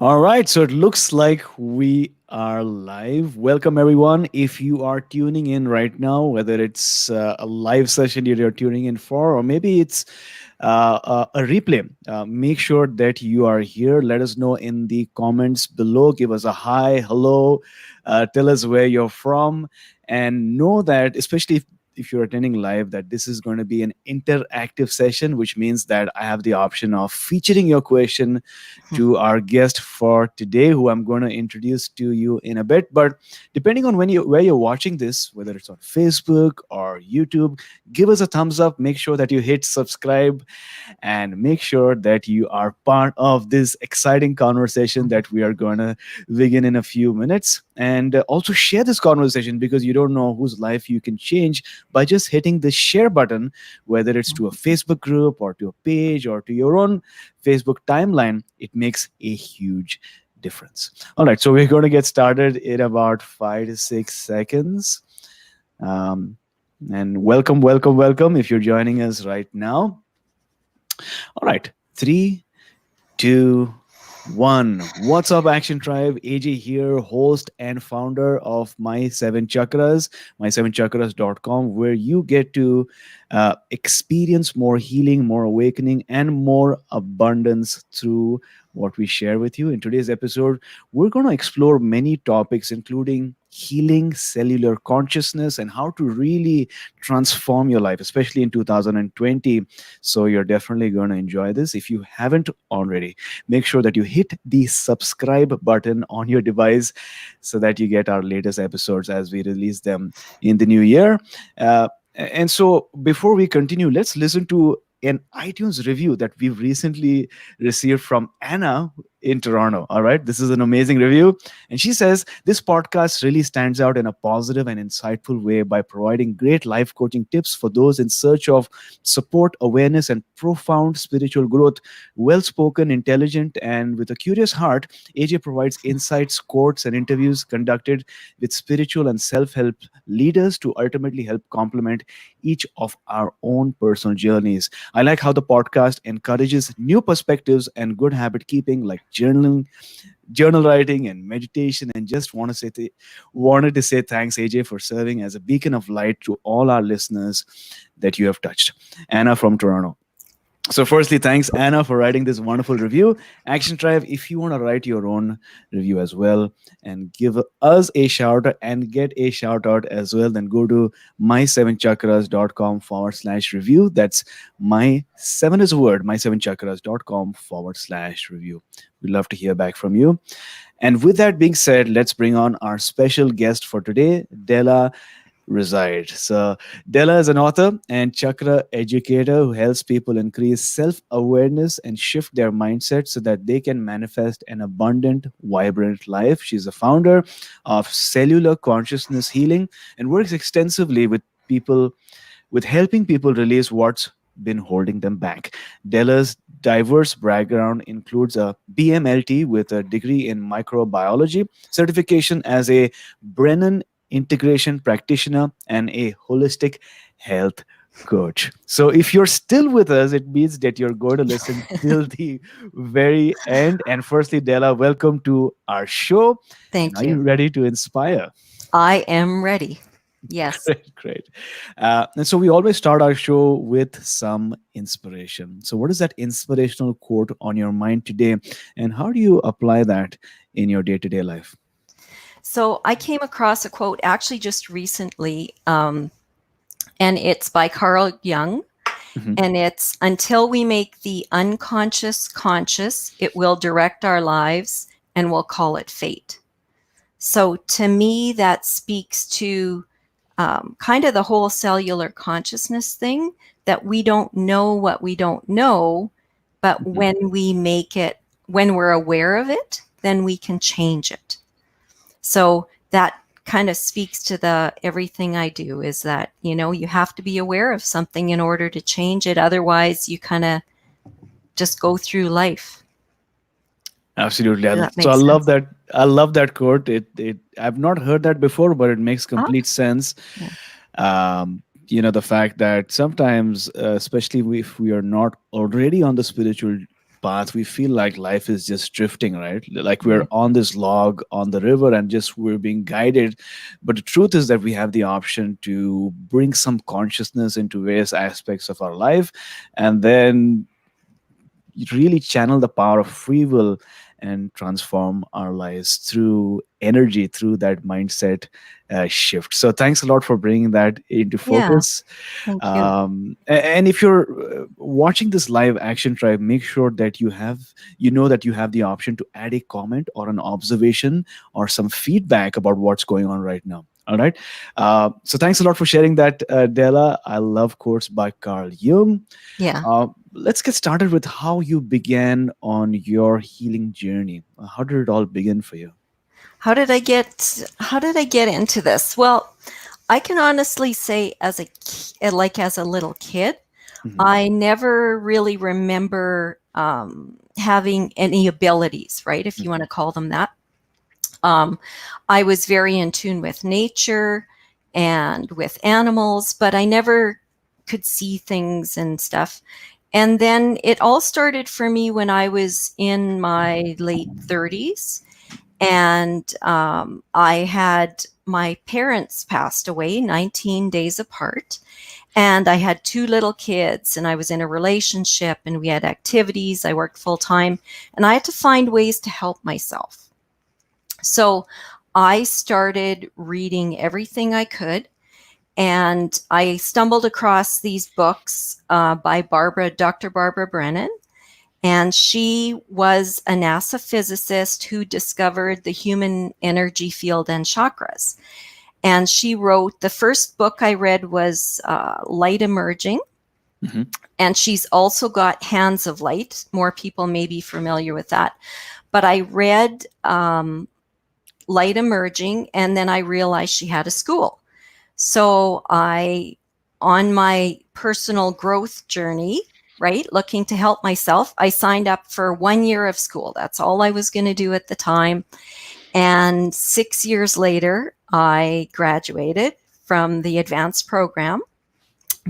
All right, so it looks like we are live. Welcome, everyone. If you are tuning in right now, whether it's a live session that you're tuning in for, or maybe it's a replay, make sure that you are here. Let us know in the comments below. Give us a hi, hello, tell us where you're from, and know that, especially if you're attending live, that this is going to be an interactive session, which means that I have the option of featuring your question to our guest for today, who I'm going to introduce to you in a bit. But depending on where you're watching this, whether it's on Facebook or YouTube, give us a thumbs up. Make sure that you hit subscribe and make sure that you are part of this exciting conversation that we are going to begin in a few minutes. And also share this conversation, because you don't know whose life you can change by just hitting the share button, whether it's to a Facebook group or to a page or to your own Facebook timeline. It makes a huge difference. All right, so we're going to get started in about 5 to 6 seconds. Um, and welcome, welcome, welcome if you're joining us right now. All right, three, two, one. What's up, Action Tribe? AJ here, host and founder of My Seven Chakras, my7chakras.com, where you get to experience more healing, more awakening, and more abundance through what we share with you. In today's episode, we're going to explore many topics, including healing, cellular consciousness, and how to really transform your life, especially in 2020. So you're definitely going to enjoy this. If you haven't already, make sure that you hit the subscribe button on your device so that you get our latest episodes as we release them in the new year. And so before we continue, let's listen to an iTunes review that we've recently received from Anna in Toronto. All right. This is an amazing review. And she says, this podcast really stands out in a positive and insightful way by providing great life coaching tips for those in search of support, awareness, and profound spiritual growth. Well spoken, intelligent, and with a curious heart, AJ provides insights, quotes, and interviews conducted with spiritual and self help leaders to ultimately help complement each of our own personal journeys. I like how the podcast encourages new perspectives and good habit keeping, like journaling, journal writing, and meditation. And just wanted to say thanks, AJ, for serving as a beacon of light to all our listeners that you have touched. Anna from Toronto. So, firstly, thanks, Anna, for writing this wonderful review. Action Tribe, if you want to write your own review as well and give us a shout out and get a shout out as well, then go to my7chakras.com/review. That's my seven is a word, my7chakras.com/review. We'd love to hear back from you. And with that being said, let's bring on our special guest for today, Della Reside. So, Della is an author and chakra educator who helps people increase self awareness and shift their mindset so that they can manifest an abundant, vibrant life. She's a founder of Cellular Consciousness Healing and works extensively with people, with helping people release what's been holding them back. Della's diverse background includes a BMLT with a degree in microbiology, certification as a Brennan Integration Practitioner, and a holistic health coach. So if you're still with us, it means that you're going to listen till the very end. And firstly, Della, welcome to our show. And Thank are you you. ready to inspire? I am ready. Yes. Great, great. And so we always start our show with some inspiration. So, what is that inspirational quote on your mind today, and how do you apply that in your day-to-day life? So I came across a quote actually just recently, and it's by Carl Jung. Mhm. And it's, until we make the unconscious conscious, it will direct our lives and we'll call it fate. So to me, that speaks to kind of the whole cellular consciousness thing, that we don't know what we don't know, but Mhm. when we make it, when we're aware of it, then we can change it. So that kind of speaks to the everything I do, is that, you have to be aware of something in order to change it. Otherwise, you kind of just go through life. Absolutely. Does that So I make love sense? that. I love that quote. It I've not heard that before, but it makes Ah, complete sense. yeah. The fact that sometimes, especially if we are not already on the spiritual path, we feel like life is just drifting, right? Like we're on this log on the river and just we're being guided. But the truth is that we have the option to bring some consciousness into various aspects of our life, and then you really channel the power of free will and transform our lives through energy, through that mindset shift. So thanks a lot for bringing that into Yeah. focus. Thank you. And if you're watching this live action tribe, make sure that you know that you have the option to add a comment or an observation or some feedback about what's going on right now. All right. So thanks a lot for sharing that, Della. I love quotes by Carl Jung. Yeah. Let's get started with how you began on your healing journey. How did it all begin for you? How did I get into this? Well, I can honestly say as a little kid, Hmm. I never really remember having any abilities, right? If you want Hmm. to call them that. Um, I was very in tune with nature and with animals, but I never could see things and stuff. And then it all started for me when I was in my late 30s. And I had my parents passed away 19 days apart. And I had two little kids, and I was in a relationship, and we had activities. I worked full time, and I had to find ways to help myself. So I started reading everything I could, and I stumbled across these books by Dr. Barbara Brennan. And she was a NASA physicist who discovered the human energy field and chakras. And she wrote, the first book I read was Light Emerging. Hmm. And she's also got Hands of Light. More people may be familiar with that. But I read Light Emerging, and then I realized she had a school. So on my personal growth journey, right, looking to help myself, I signed up for 1 year of school. That's all I was going to do at the time. And 6 years later, I graduated from the advanced program.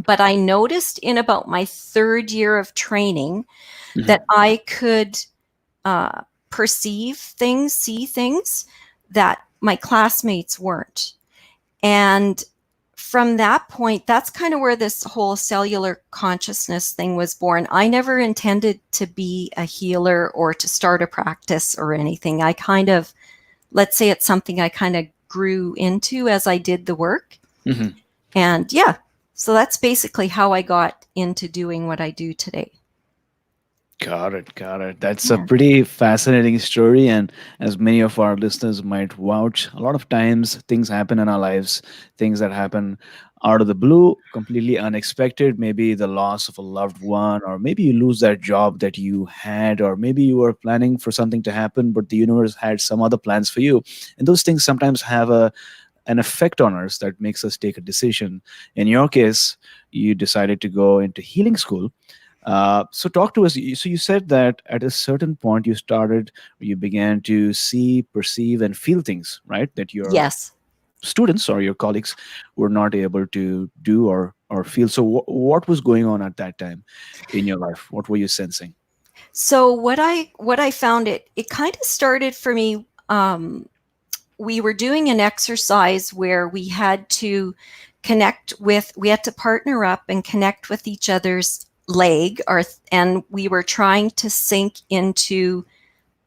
But I noticed in about my third year of training that Hmm. I could uh, perceive things, see things that my classmates weren't. And from that point, that's kind of where this whole cellular consciousness thing was born. I never intended to be a healer or to start a practice or anything. I kind of, let's say it's something I kind of grew into as I did the work. Hmm. And yeah, so that's basically how I got into doing what I do today. Got it. Got it. That's a Yeah. pretty fascinating story. And as many of our listeners might vouch, a lot of times things happen in our lives, things that happen out of the blue, completely unexpected. Maybe the loss of a loved one, or maybe you lose that job that you had, or maybe you were planning for something to happen, but the universe had some other plans for you. And those things sometimes have an effect on us that makes us take a decision. In your case, you decided to go into healing school. So talk to us. So you said that at a certain point you began to see, perceive, and feel things, right? That your Yes. students or your colleagues were not able to do or feel. So what was going on at that time in your life? What were you sensing? So what I found, it kind of started for me. We were doing an exercise where we had to partner up and connect with each other's leg, and we were trying to sink into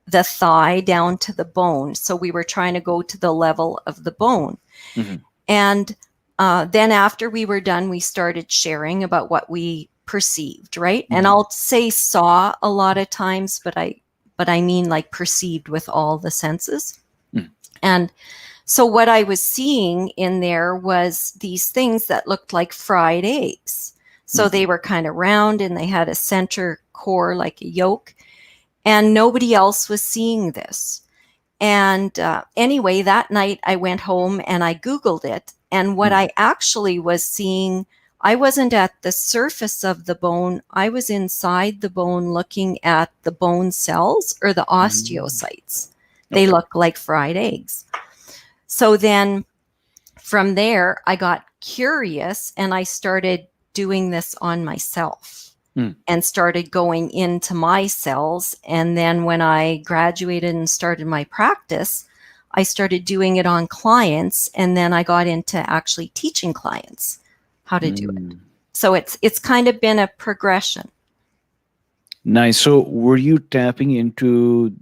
the thigh down to the bone. So we were trying to go to the level of the bone. Hmm. And then after we were done, we started sharing about what we perceived, right? And Hmm. I'll say saw a lot of times, but I mean like perceived with all the senses. And so what I was seeing in there was these things that looked like fried eggs. So Hmm. they were kind of round and they had a center core like a yolk, and nobody else was seeing this. And anyway, that night I went home and I Googled it. And what I actually was seeing, I wasn't at the surface of the bone, I was inside the bone looking at the bone cells or the Hmm. osteocytes. They Okay. look like fried eggs. So then from there, I got curious and I started doing this on myself. Mm. and started going into my cells. And then when I graduated and started my practice, I started doing it on clients, and then I got into actually teaching clients how to do it. Mm. So it's kind of been a progression. Nice. So, were you tapping into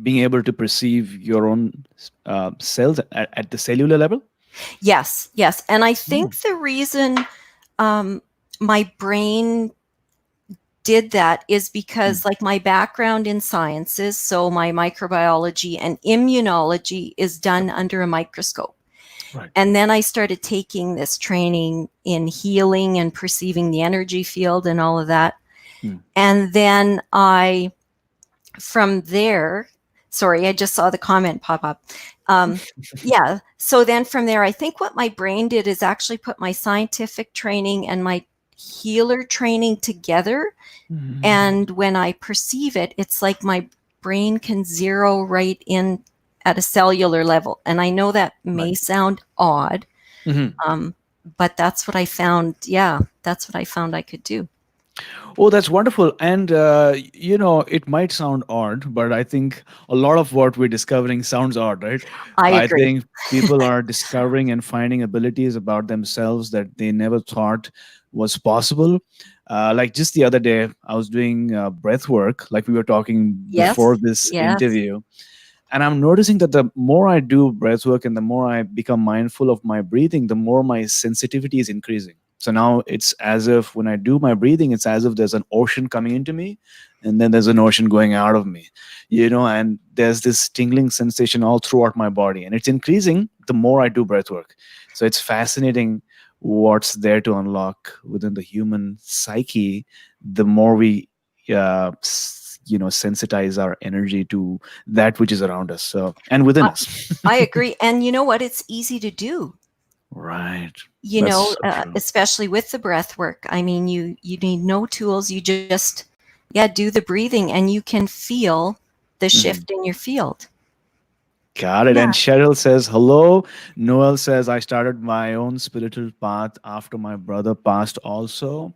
being able to perceive your own cells at the cellular level? Yes, yes. And I Mm. think the reason um, my brain did that is Mm. because, like, my background in sciences, so my microbiology and immunology is done under a microscope. Right. And then I started taking this training in healing and perceiving the energy field and all of that. Mm. And then from there, sorry, I just saw the comment pop up. Yeah. So then from there, I think what my brain did is actually put my scientific training and my healer training together. Mm. And when I perceive it, it's like my brain can zero right in at a cellular level. And I know that Right. may sound odd, Mhm. but that's what I found. Yeah, that's what I found I could do. Oh, that's wonderful. And, it might sound odd, but I think a lot of what we're discovering sounds odd, right? I I agree. think people are discovering and finding abilities about themselves that they never thought was possible. Like just the other day, I was doing breath work, like we were talking before Yes, this yes, interview. And I'm noticing that the more I do breath work and the more I become mindful of my breathing, the more my sensitivity is increasing. So now it's as if when I do my breathing, it's as if there's an ocean coming into me and then there's an ocean going out of me, and there's this tingling sensation all throughout my body. And it's increasing the more I do breath work. So it's fascinating what's there to unlock within the human psyche the more we sensitize our energy to that which is around us, so and within I, us. I agree. And you know what? It's easy to do. Right. That's so true. Especially with the breath work. I mean, you need no tools. You just, yeah, do the breathing, and you can feel the Mhm. shift in your field. Got it. Yeah. And Cheryl says, hello. Noel says, I started my own spiritual path after my brother passed also.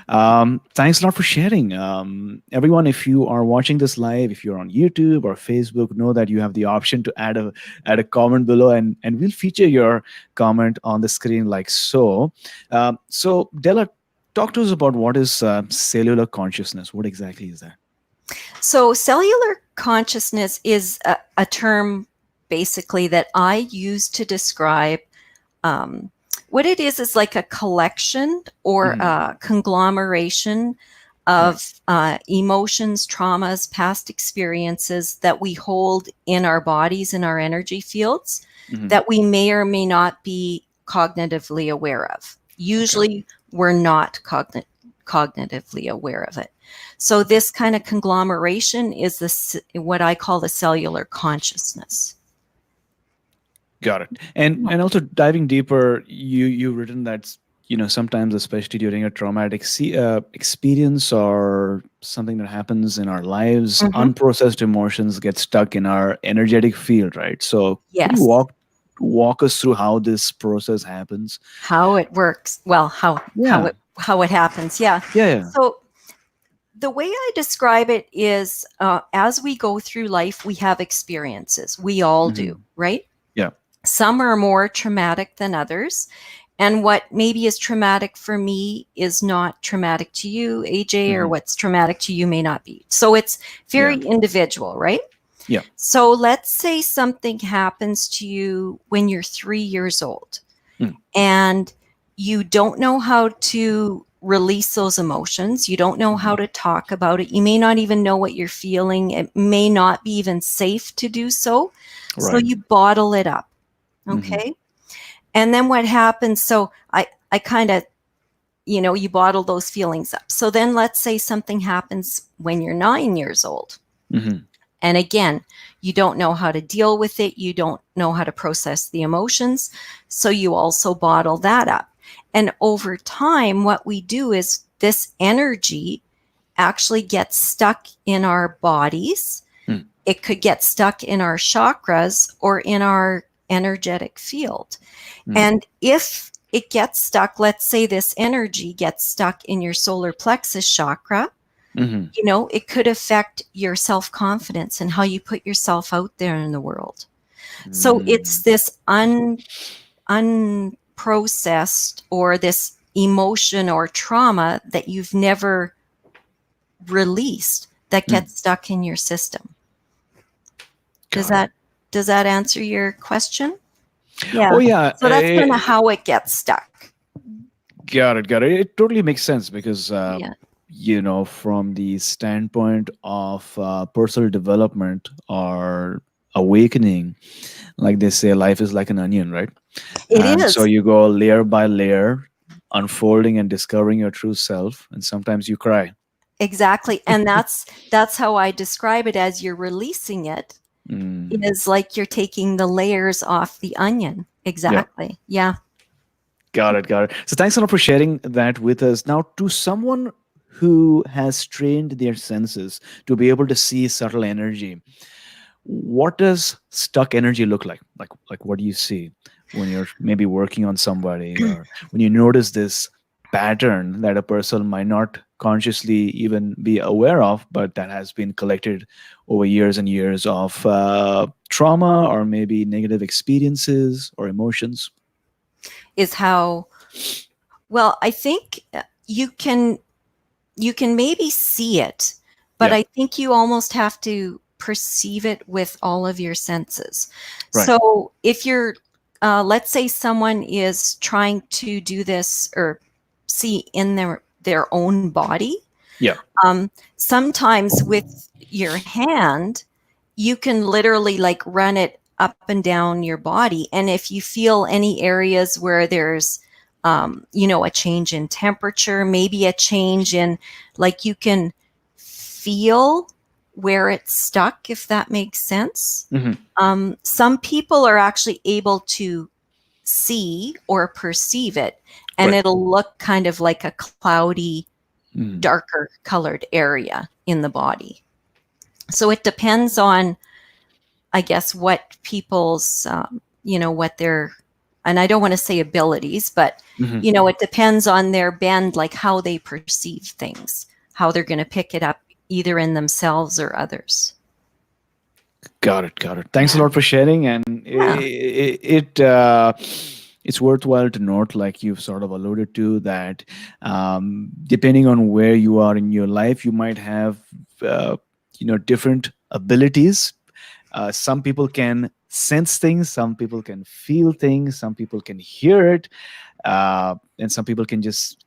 Thanks a lot for sharing. Everyone, if you are watching this live, if you're on YouTube or Facebook, know that you have the option to add a comment below, and we'll feature your comment on the screen like so. So, Della, talk to us about what is cellular consciousness. What exactly is that? So cellular consciousness is a term basically that I use to describe um, what it is like a collection or Mhm. a conglomeration Right. of emotions, traumas, past experiences that we hold in our bodies, in our energy fields, Mhm. that we may or may not be cognitively aware of. Okay. Usually, we're not cognitively aware of it. So, Okay. this kind of conglomeration is what I call the cellular consciousness. Got it. And also diving deeper, you've written that sometimes, especially during a traumatic experience or something that happens in our lives, Mhm. unprocessed emotions get stuck in our energetic field, right? So could you Yes. walk us through how this process happens? How it works. Well, Yeah. how it happens. Yeah. Yeah. Yeah. So the way I describe it is, as we go through life, we have experiences. We all do, Hmm. right? Yeah. Some are more traumatic than others. And what maybe is traumatic for me is not traumatic to you, AJ, or Hmm. what's traumatic to you may not be. So it's Yeah. very individual, right? Yeah. So let's say something happens to you when you're 3 years old Mm. and you don't know how to release those emotions. You don't know how Mhm. to talk about it. You may not even know what you're feeling. It may not be even safe to do so. So Right. you bottle it up. Hmm. Okay. And then what happens? So I kind of, you bottle those feelings up. So then let's say something happens when you're 9 years old. Hmm. And again, you don't know how to deal with it. You don't know how to process the emotions. So you also bottle that up. And over time, what we do is this energy actually gets stuck in our bodies. Mm. It could get stuck in our chakras or in our energetic field. Mm. And if it gets stuck, let's say this energy gets stuck in your solar plexus chakra, Hmm. it could affect your self-confidence and how you put yourself out there in the world. So it's Mm. this unprocessed or this emotion or trauma that you've never released that Mm. gets stuck in your system. Does Got it. that answer your question? Yeah. Oh yeah, So that's kind of how it gets stuck. got it, got it. It totally makes sense because Yeah. from the standpoint of personal development or awakening, like they say, life is like an onion, right? It And so is. you go layer by layer, unfolding and discovering your true self, and sometimes you cry. Exactly. And that's how I describe it, as you're releasing it. It Mm. is like you're taking the layers off the onion. Yeah. Exactly. Yeah. Got it, got it. So thanks a lot for sharing that with us. Now, to someone who has trained their senses to be able to see subtle energy, what does stuck energy look like? Like what do you see when you're maybe working on somebody, or when you notice this pattern that a person might not consciously even be aware of, but that has been collected over years and years of trauma or maybe negative experiences or emotions? Is how, well, I think you can maybe see it, but Yeah. I think you almost have to perceive it with all of your senses. Right. So if you're, let's say someone is trying to do this or see in their own body, Yeah. sometimes with your hand, you can literally like run it up and down your body. And if you feel any areas where there's, a change in temperature, maybe a change in, like, you can feel where it's stuck, if that makes sense. Hmm. Some people are actually able to see or perceive it, and Right. it'll look kind of like a cloudy, Mm. darker colored area in the body. So it depends on, I guess, what people's, what their, and I don't want to say abilities, but, Hmm. it depends on their bend, like how they perceive things, how they're going to pick it up either in themselves or others. Got it. Got it. Thanks a Yeah. lot for sharing. And Yeah. it's worthwhile to note, like you've sort of alluded to, that depending on where you are in your life, you might have different abilities. Some people can sense things, some people can feel things, some people can hear it, and some people can just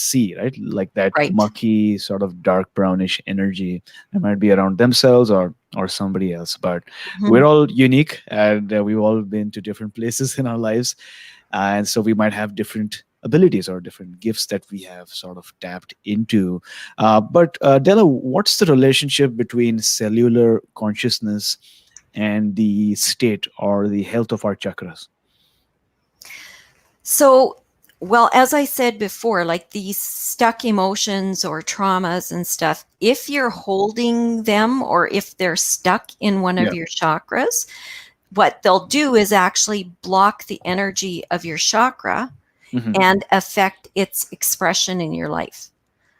see, right, like that Right. mucky sort of dark brownish energy that might be around themselves or somebody else. But we're Mhm. all unique, and we've all been to different places in our lives, and so we might have different abilities or different gifts that we have sort of tapped into. But Della, what's the relationship between cellular consciousness and the state or the health of our chakras? So, well, as I said before, like these stuck emotions or traumas and stuff, if you're holding them or if they're stuck in one Yeah. of your chakras, what they'll do is actually block the energy of your chakra Hmm. and affect its expression in your life.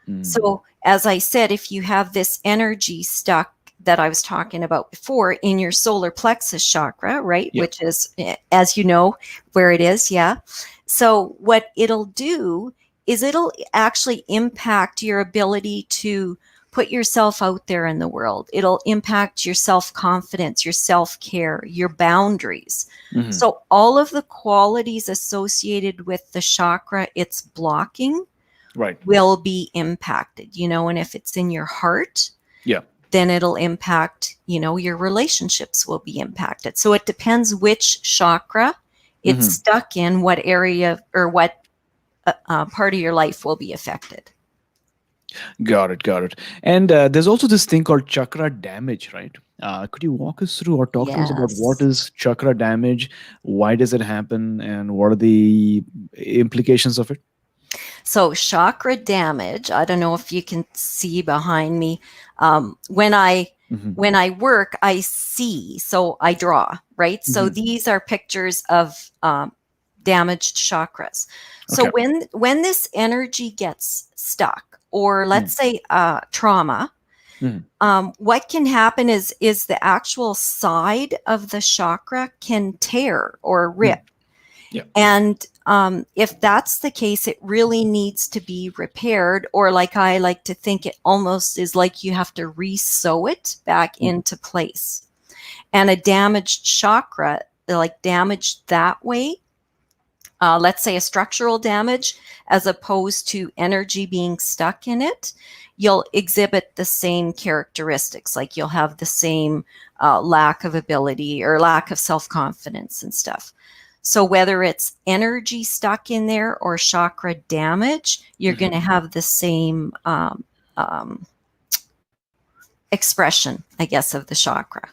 Mm. So, as I said, if you have this energy stuck that I was talking about before in your solar plexus chakra, right, Yeah. which is, as you know, where it is, yeah. So, what it'll do is it'll actually impact your ability to put yourself out there in the world. It'll impact your self confidence, your self care, your boundaries. Hmm. So, all of the qualities associated with the chakra it's blocking Right. will be impacted, and if it's in your heart, Yeah. then it'll impact, your relationships will be impacted. So it depends which chakra it's Hmm. stuck in, what area or what part of your life will be affected. Got it. Got it. And there's also this thing called chakra damage, right? Could you walk us through or talk to us about what Yes. is chakra damage? Why does it happen? And what are the implications of it? So chakra damage, I don't know if you can see behind me. When I Hmm. when I work, I see, so I draw, right? So Hmm. these are pictures of damaged chakras. So Okay. when this energy gets stuck, or Mm, let's say trauma, mm, what can happen is the actual side of the chakra can tear or rip. mm. Yeah. And if that's the case, it really needs to be repaired, or like I like to think, it almost is like you have to re-sew it back Mm, into place. And a damaged chakra, like damaged that way, let's say a structural damage, as opposed to energy being stuck in it, you'll exhibit the same characteristics. Like you'll have the same lack of ability or lack of self confidence and stuff. So, whether it's energy stuck in there or chakra damage, you're mhm. going to have the same um, expression, I guess, of the chakra.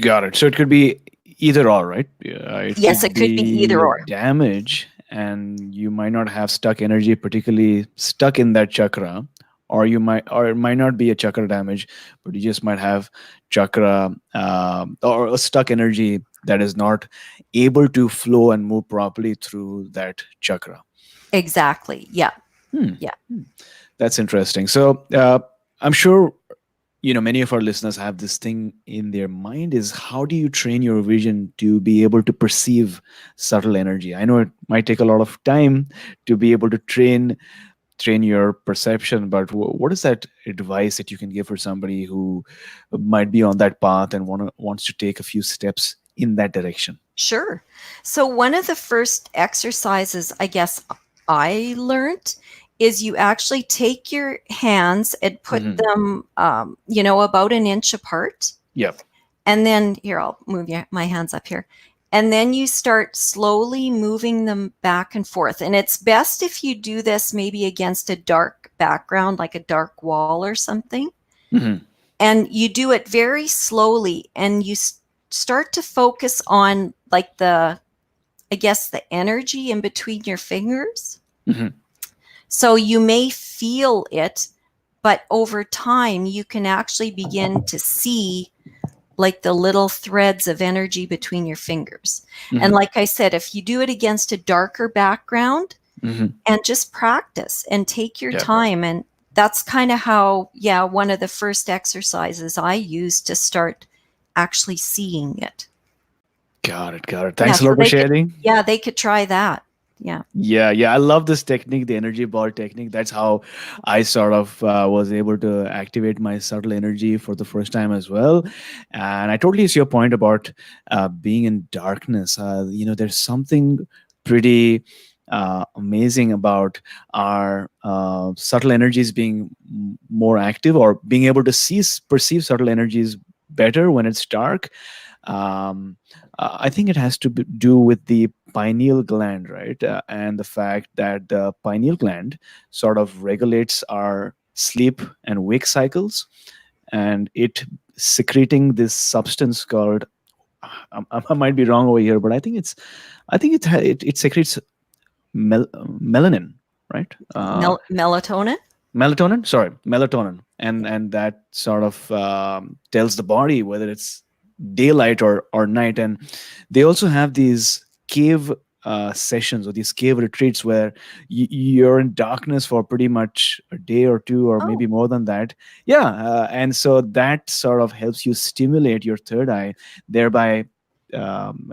Got it. So it could be either or, right? Yeah, it Yes, could it could be either be or. damage, and you might not have stuck energy, particularly stuck in that chakra, or it might not be a chakra damage, but you just might have chakra or a stuck energy that is not able to flow and move properly through that chakra. Exactly. Yeah. Hmm. Yeah. Hmm. That's interesting. So I'm sure many of our listeners have this thing in their mind, is how do you train your vision to be able to perceive subtle energy? I know it might take a lot of time to be able to train your perception, but what is that advice that you can give for somebody who might be on that path and wants to take a few steps in that direction? Sure. So, one of the first exercises I guess I learned is you actually take your hands and put Hmm. them, about an inch apart. Yep. And then, here, I'll move my hands up here. And then you start slowly moving them back and forth. And it's best if you do this maybe against a dark background, like a dark wall or something. Hmm. And you do it very slowly, and you start to focus on, like, I guess, the energy in between your fingers. Hmm. So you may feel it, but over time you can actually begin to see, like, the little threads of energy between your fingers. And Hmm. like I said, if you do it against a darker background, Hmm. and just practice and take your Yep. time, and that's kind of how, yeah, one of the first exercises I used to start actually seeing it. Got it. Got it. Yeah, Thanks a lot so for sharing. they could try that. Yeah. Yeah, yeah, I love this technique, the energy ball technique. That's how I sort of was able to activate my subtle energy for the first time as well. And I totally see your point about being in darkness. There's something pretty amazing about our subtle energies being more active, or being able to perceive subtle energies better when it's dark. um, I think it has to do with the pineal gland, right? And the fact that the pineal gland sort of regulates our sleep and wake cycles, and it secreting this substance called, I might be wrong over here, but I think it secretes melanin, right? Melatonin. Melatonin, sorry, melatonin, and that sort of tells the body whether it's daylight or night. And they also have these cave sessions, or these cave retreats, where you're in darkness for pretty much a day or two, or Oh, maybe more than that. Yeah, and so that sort of helps you stimulate your third eye, thereby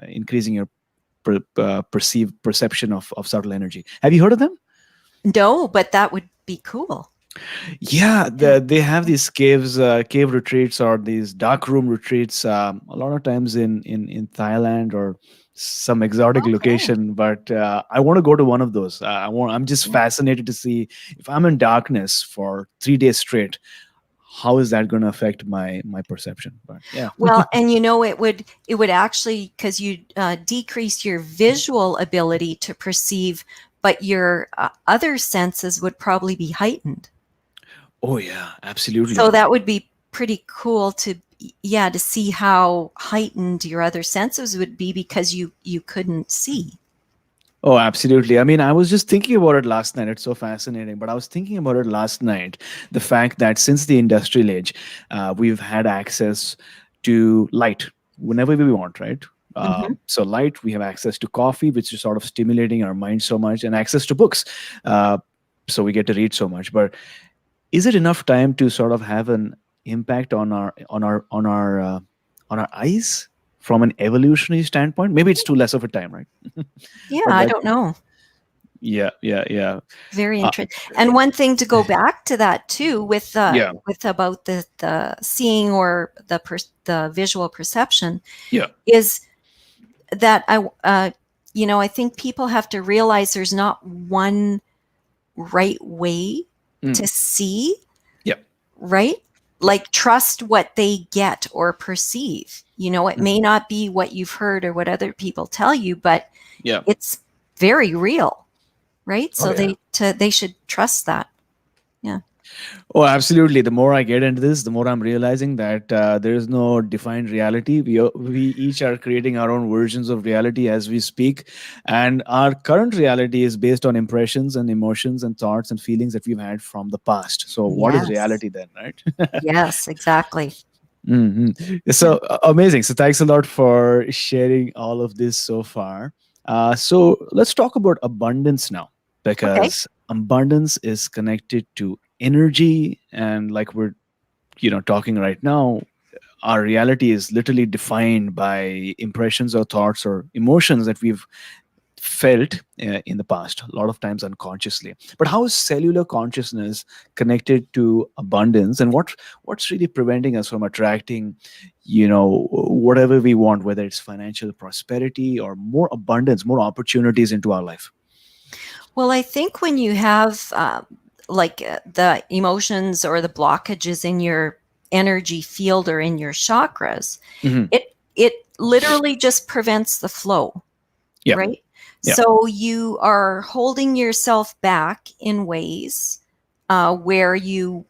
increasing your perceived perception of subtle energy. Have you heard of them? no, but that would be cool. Yeah, Yeah. they have these cave retreats, or these dark room retreats. A lot of times in Thailand or some exotic Okay. location. But I want to go to one of those. I'm just Yeah. fascinated to see, if I'm in darkness for 3 days straight, how is that going to affect my perception? But yeah. Well, and it would actually, because you decrease your visual ability to perceive, but your other senses would probably be heightened. Oh yeah, So absolutely. that would be pretty cool to, yeah, to see how heightened your other senses would be because you couldn't see. Oh, absolutely. I mean, I was just thinking about it last night. It's so fascinating. But I was thinking about it last night, the fact that since the industrial age, we've had access to light whenever we want, right? Hmm. So light, we have access to coffee, which is sort of stimulating our mind so much, and access to books. Uh, so we get to read so much. But is it enough time to sort of have an impact on our eyes from an evolutionary standpoint? Maybe it's too less of a time, right? Yeah, But I like, don't know. yeah, yeah, yeah, Very uh, interesting. And one thing to go back to that too, yeah, with about the seeing or the visual perception, yeah. is that I think people have to realize there's not one right way Mm, to see, yeah. right? Yeah. Like trust what they get or perceive. It Mhm. may not be what you've heard or what other people tell you, but Yeah. it's very real, right? Oh So yeah. they should trust that. Yeah. Oh, absolutely. The more I get into this, the more I'm realizing that there is no defined reality. We each are creating our own versions of reality as we speak, and our current reality is based on impressions and emotions and thoughts and feelings that we've had from the past. So, what is Yes. reality then, right? Yes, exactly. So Yeah. amazing. So, thanks a lot for sharing all of this so far. So, let's talk about abundance now, Okay. because abundance is connected to energy, and like we're talking right now, our reality is literally defined by impressions or thoughts or emotions that we've felt in the past, a lot of times unconsciously. But how is cellular consciousness connected to abundance, and what's really preventing us from attracting whatever we want, whether it's financial prosperity or more abundance, more opportunities into our life? Well, I think when you have the emotions or the blockages in your energy field or in your chakras, Hmm. it literally just prevents the flow, Yeah. right? Yeah. So you are holding yourself back in ways where you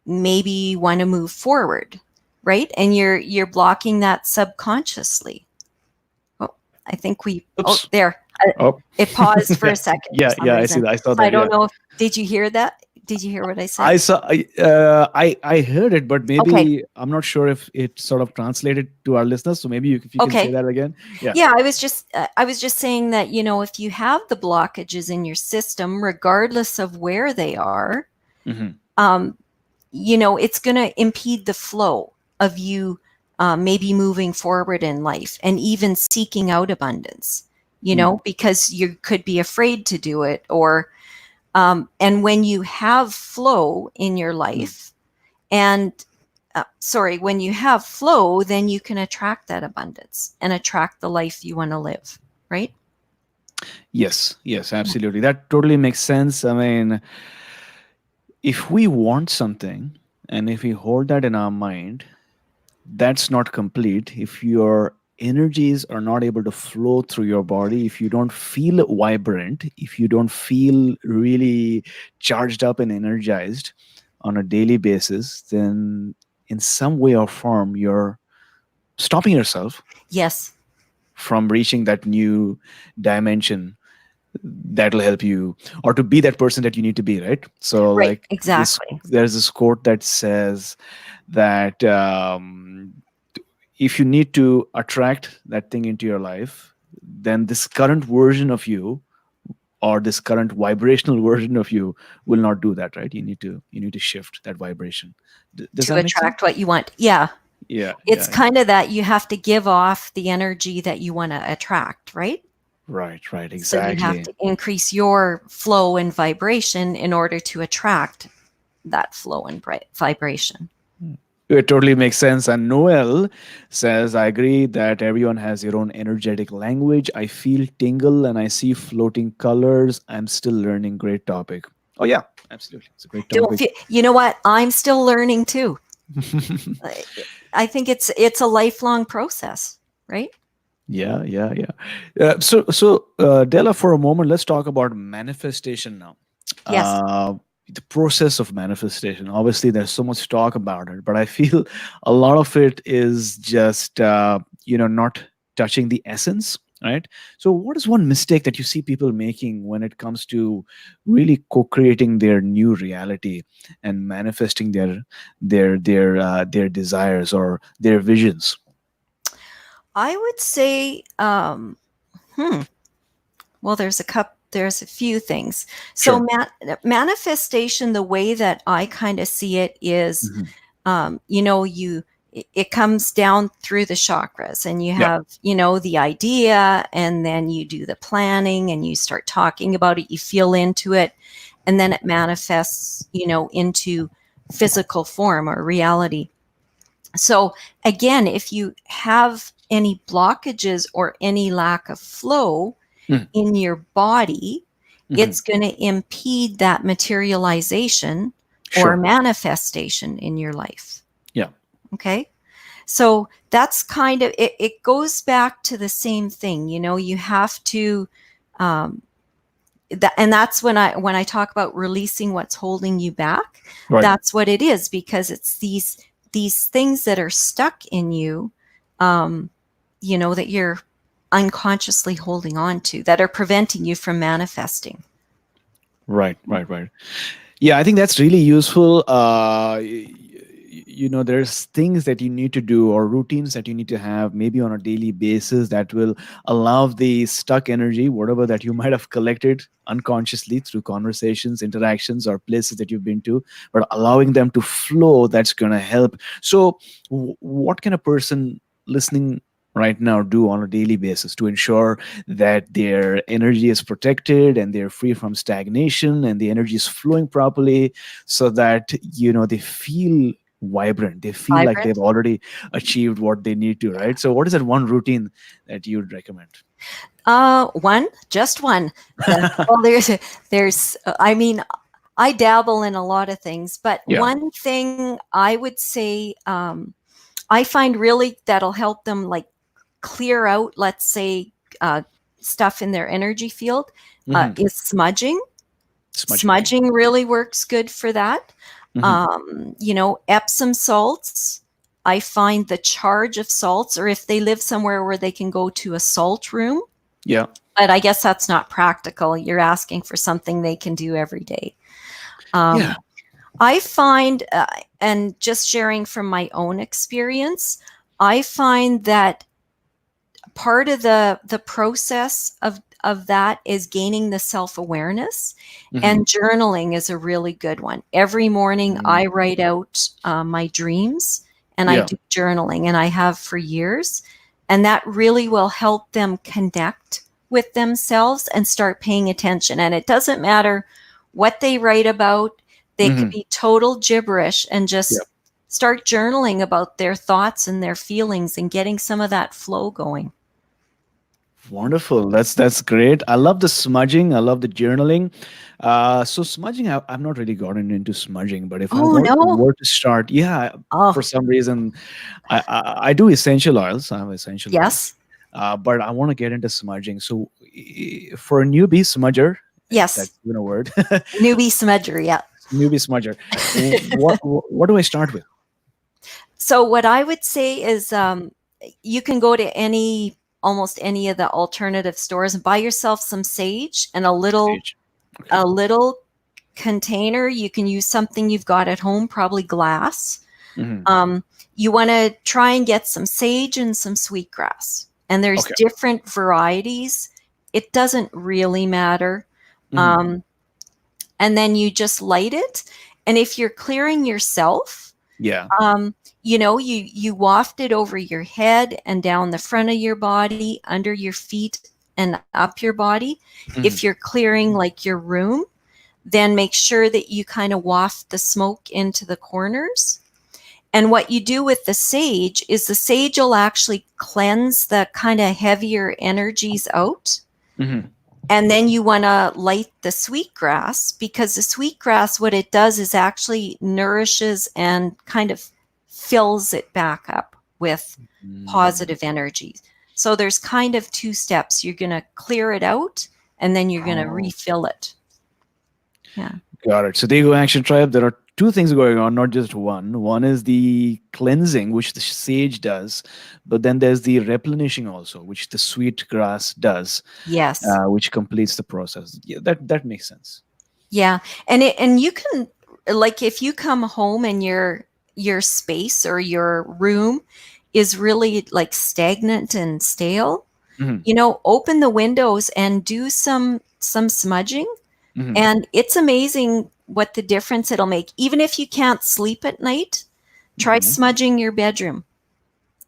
maybe want to move forward, right? And you're blocking that subconsciously. Oh, I think oh, Oops. there. Oh. It paused for Yeah. a second for Yeah, some yeah, I see reason. that. I saw So I that. don't Yeah. know did you hear that? Did you hear what I said? I saw. I heard it, but Okay. maybe I'm not sure if it sort of translated to our listeners. So maybe if you can say Okay. that again. Yeah. Yeah, I was just saying that, if you have the blockages in your system, regardless of where they are, Hmm. um, it's going to impede the flow of you maybe moving forward in life and even seeking out abundance, Mm. because you could be afraid to do it. And when you have flow in your Mm. life, and when you have flow, then you can attract that abundance and attract the life you want to live, right? Yes. Yes. Yeah. Absolutely. That totally makes sense. I mean, if we want something and if we hold that in our mind, that's not complete. If your energies are not able to flow through your body, if you don't feel vibrant, if you don't feel really charged up and energized on a daily basis, then in some way or form you're stopping yourself Yes. from reaching that new dimension that'll help you, or to be that person that you need to be, right? So Right. like this, Exactly. there's this quote that says that if you need to attract that thing into your life, then this current version of you, or this current vibrational version of you, will not do that, right? You need to shift that vibration. Does To that make sense? attract what you want. Yeah. Yeah, It's yeah, yeah. kind of that you have to give off the energy that you want to attract, right? Right, right, So you have exactly. to increase your flow and vibration in order to attract that flow and vibration. It totally makes sense. And Noel says, I agree that everyone has their own energetic language. I feel tingle and I see floating colors. I'm still learning. Great topic. Oh, yeah, absolutely. It's a great Don't topic. feel, you know what? I'm still learning too. I I think it's a lifelong process, right? Yeah, yeah, yeah. Della, for a moment, let's talk about manifestation now. Yes. Uh, the process of manifestation. Obviously, there's so much talk about it, but I feel a lot of it is just not touching the essence, right? So, what is one mistake that you see people making when it comes to really co-creating their new reality and manifesting their desires or their visions? I would say, well, there's a few things. So Sure. manifestation, the way that I kind of see it is, Hmm. it comes down through the chakras, and you Yeah. have, the idea, and then you do the planning and you start talking about it, you feel into it, and then it manifests, into physical form or reality. So again, if you have any blockages or any lack of flow Mm-hmm. in your body, Mm-hmm. it's going to impede that materialization or Sure. manifestation in your life. Yeah. Okay. So that's kind of it. It goes back to the same thing. You have to, um, and that's when I talk about releasing what's holding you back. Right. That's what it is, because it's these things that are stuck in you, um, that you're unconsciously holding on to, that are preventing you from manifesting. Right. Right. Right. Yeah, I think that's really useful. There's things that you need to do or routines that you need to have maybe on a daily basis that will allow the stuck energy, whatever that you might have collected unconsciously through conversations, interactions, or places that you've been to, but allowing them to flow, that's going to help. So, what can a person listening right now do on a daily basis to ensure that their energy is protected and they're free from stagnation and the energy is flowing properly so that they feel vibrant, they feel like they've Vibrant. already achieved what they need to, right? So what is that one routine that you would recommend? Just one. Well, I mean, I dabble in a lot of things, but Yeah. one thing I would say, I find really that'll help them, like, clear out, let's say, stuff in their energy field, Hmm. is smudging. Smudging. Okay. Smudging really works good for that. Hmm. Epsom salts. I find the charge of salts, or if they live somewhere where they can go to a salt room, Yeah. but I guess that's not practical. You're asking for something they can do every day. Yeah. Um, I find, and just sharing from my own experience, I find that part of the process of that is gaining the self-awareness, Hmm. and journaling is a really good one. Every morning I write out my dreams, and I Yeah. do journaling, and I have for years, and that really will help them connect with themselves and start paying attention. And it doesn't matter what they write about. They could Hmm. be total gibberish, and Yeah. just start journaling about their thoughts and their feelings and getting some of that flow going. Wonderful. That's great. I love the smudging. I love the journaling. So smudging, I've not really gotten into smudging, but if I Oh, want no. were to start, yeah, for Oh, some reason, I do essential oils. I have essential oils, yes. but I want to get into smudging. So for a newbie smudger, if Yes. that's even a word, Newbie smudger. Yeah. newbie smudger, what do I start with? So what I would say is, you can go to almost any of the alternative stores and buy yourself some sage, and a little Sage. Okay. a little container. You can use something you've got at home, probably glass. Hmm. Um, you want to try and get some sage and some sweetgrass, and there's Okay. different varieties. It doesn't really matter. Hmm. Um, and then you just light it. And if you're clearing yourself, Yeah. you waft it over your head and down the front of your body, under your feet and up your body. If Hmm. you're clearing like your room, then make sure that you kind of waft the smoke into the corners. And what you do with the sage is the sage will actually cleanse the kind of heavier energies out. Hmm. And then you want to light the sweetgrass, because the sweetgrass, what it does is actually nourishes and kind of fills it back up with Mm. positive energies. So there's kind of two steps. You're going to clear it out, and then you're going to Oh. refill it. Yeah. Got it. So there you go, Action Tribe. There are two things going on, not just one. One is the cleansing, which the sage does, but then there's the replenishing also, which the sweet grass does, Yes. which completes the process. Yeah, that makes sense. Yeah. And you can, like, if you come home and your space or your room is really like stagnant and stale, Hmm. open the windows and do some smudging, Hmm. and it's amazing what the difference it'll make. Even if you can't sleep at night, try Hmm. smudging your bedroom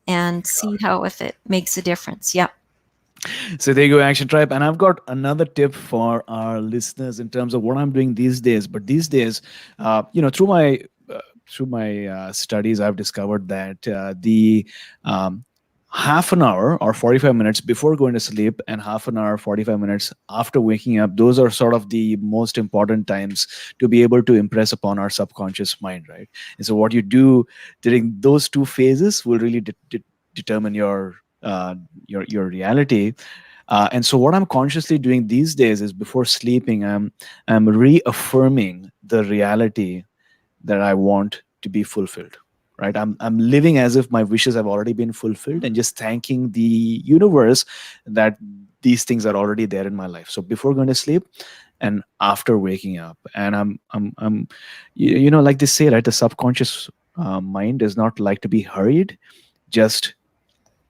and see how if it makes a difference. Yeah. So there you go, Action Tribe. And I've got another tip for our listeners in terms of what I'm doing these days. But these days, through my studies, I've discovered that the um, half an hour or 45 minutes before going to sleep and half an hour 45 minutes after waking up, those are sort of the most important times to be able to impress upon our subconscious mind, right? And so what you do during those two phases will really determine your reality. And so what I'm consciously doing these days is before sleeping, I'm reaffirming the reality that I want to be fulfilled. Right? I'm living as if my wishes have already been fulfilled and just thanking the universe that these things are already there in my life. So before going to sleep and after waking up, and I'm like they say, right? The subconscious mind does not like to be hurried, just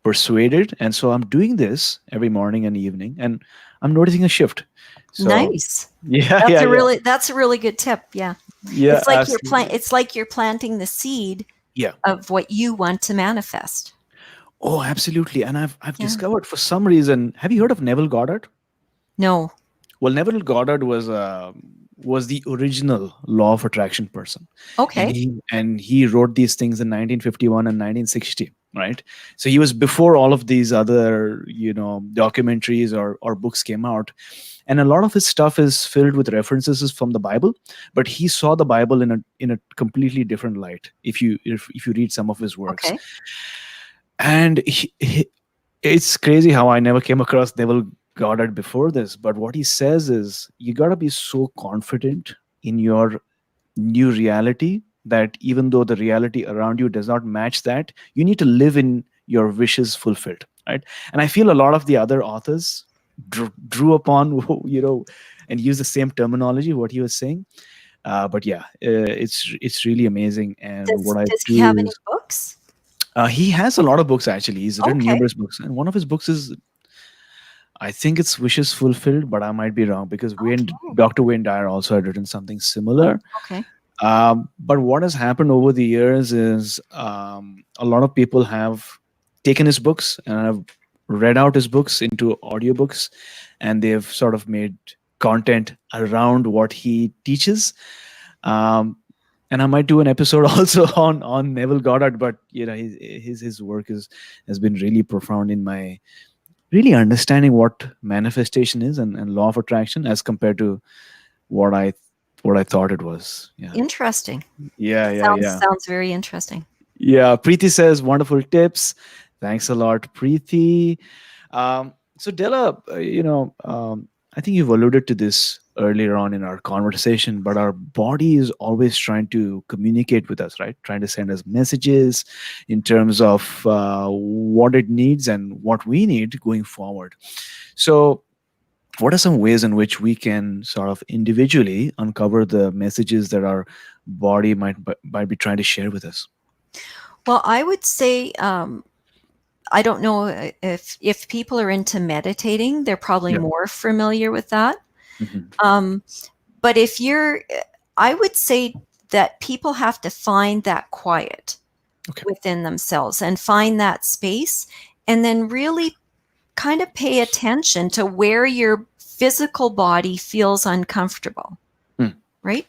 persuaded. And so I'm doing this every morning and evening, and I'm noticing a shift. So Nice. yeah, That's yeah, a yeah, really that's a really good tip. Yeah. yeah, absolutely. It's like you're planting the seed Yeah. of what you want to manifest. Oh, absolutely. And I've Yeah. discovered for some reason. Have you heard of Neville Goddard? No. Well, Neville Goddard was the original law of attraction person, and Okay. he wrote these things in 1951 and 1960. Right, so he was before all of these other documentaries or books came out, and a lot of his stuff is filled with references from the Bible, but he saw the Bible in a completely different light. If you read some of his works, Okay. and it's crazy how I never came across Neville Goddard before this. But what he says is you got to be so confident in your new reality that even though the reality around you does not match that, you need to live in your wishes fulfilled. Right. And I feel a lot of the other authors drew upon, and use the same terminology, what he was saying. But yeah, it's really amazing. And what I Does he have do any is books? he has a lot of books actually. He's written Okay. numerous books, and one of his books is I think it's Wishes Fulfilled, but I might be wrong because Okay. Dr. Wayne Dyer also had written something similar. Okay. But what has happened over the years is a lot of people have taken his books and have read out his books into audiobooks, and they've sort of made content around what he teaches. Um, and I might do an episode also on Neville Goddard, but his work has been really profound in my really understanding what manifestation is and law of attraction as compared to what I what I thought it was. Yeah. Interesting. Yeah, That yeah, yeah. sounds very interesting. Yeah. Preeti says wonderful tips. Thanks a lot, Preeti. So Della, I think you've alluded to this earlier on in our conversation, but our body is always trying to communicate with us, right? Trying to send us messages in terms of what it needs and what we need going forward. So, what are some ways in which we can sort of individually uncover the messages that our body might be trying to share with us? Well, I would say I don't know if people are into meditating, they're probably Yeah. more familiar with that. Hmm. Um, but I would say that people have to find that quiet Okay. within themselves and find that space, and then really kind of pay attention to where your physical body feels uncomfortable, Hmm. right?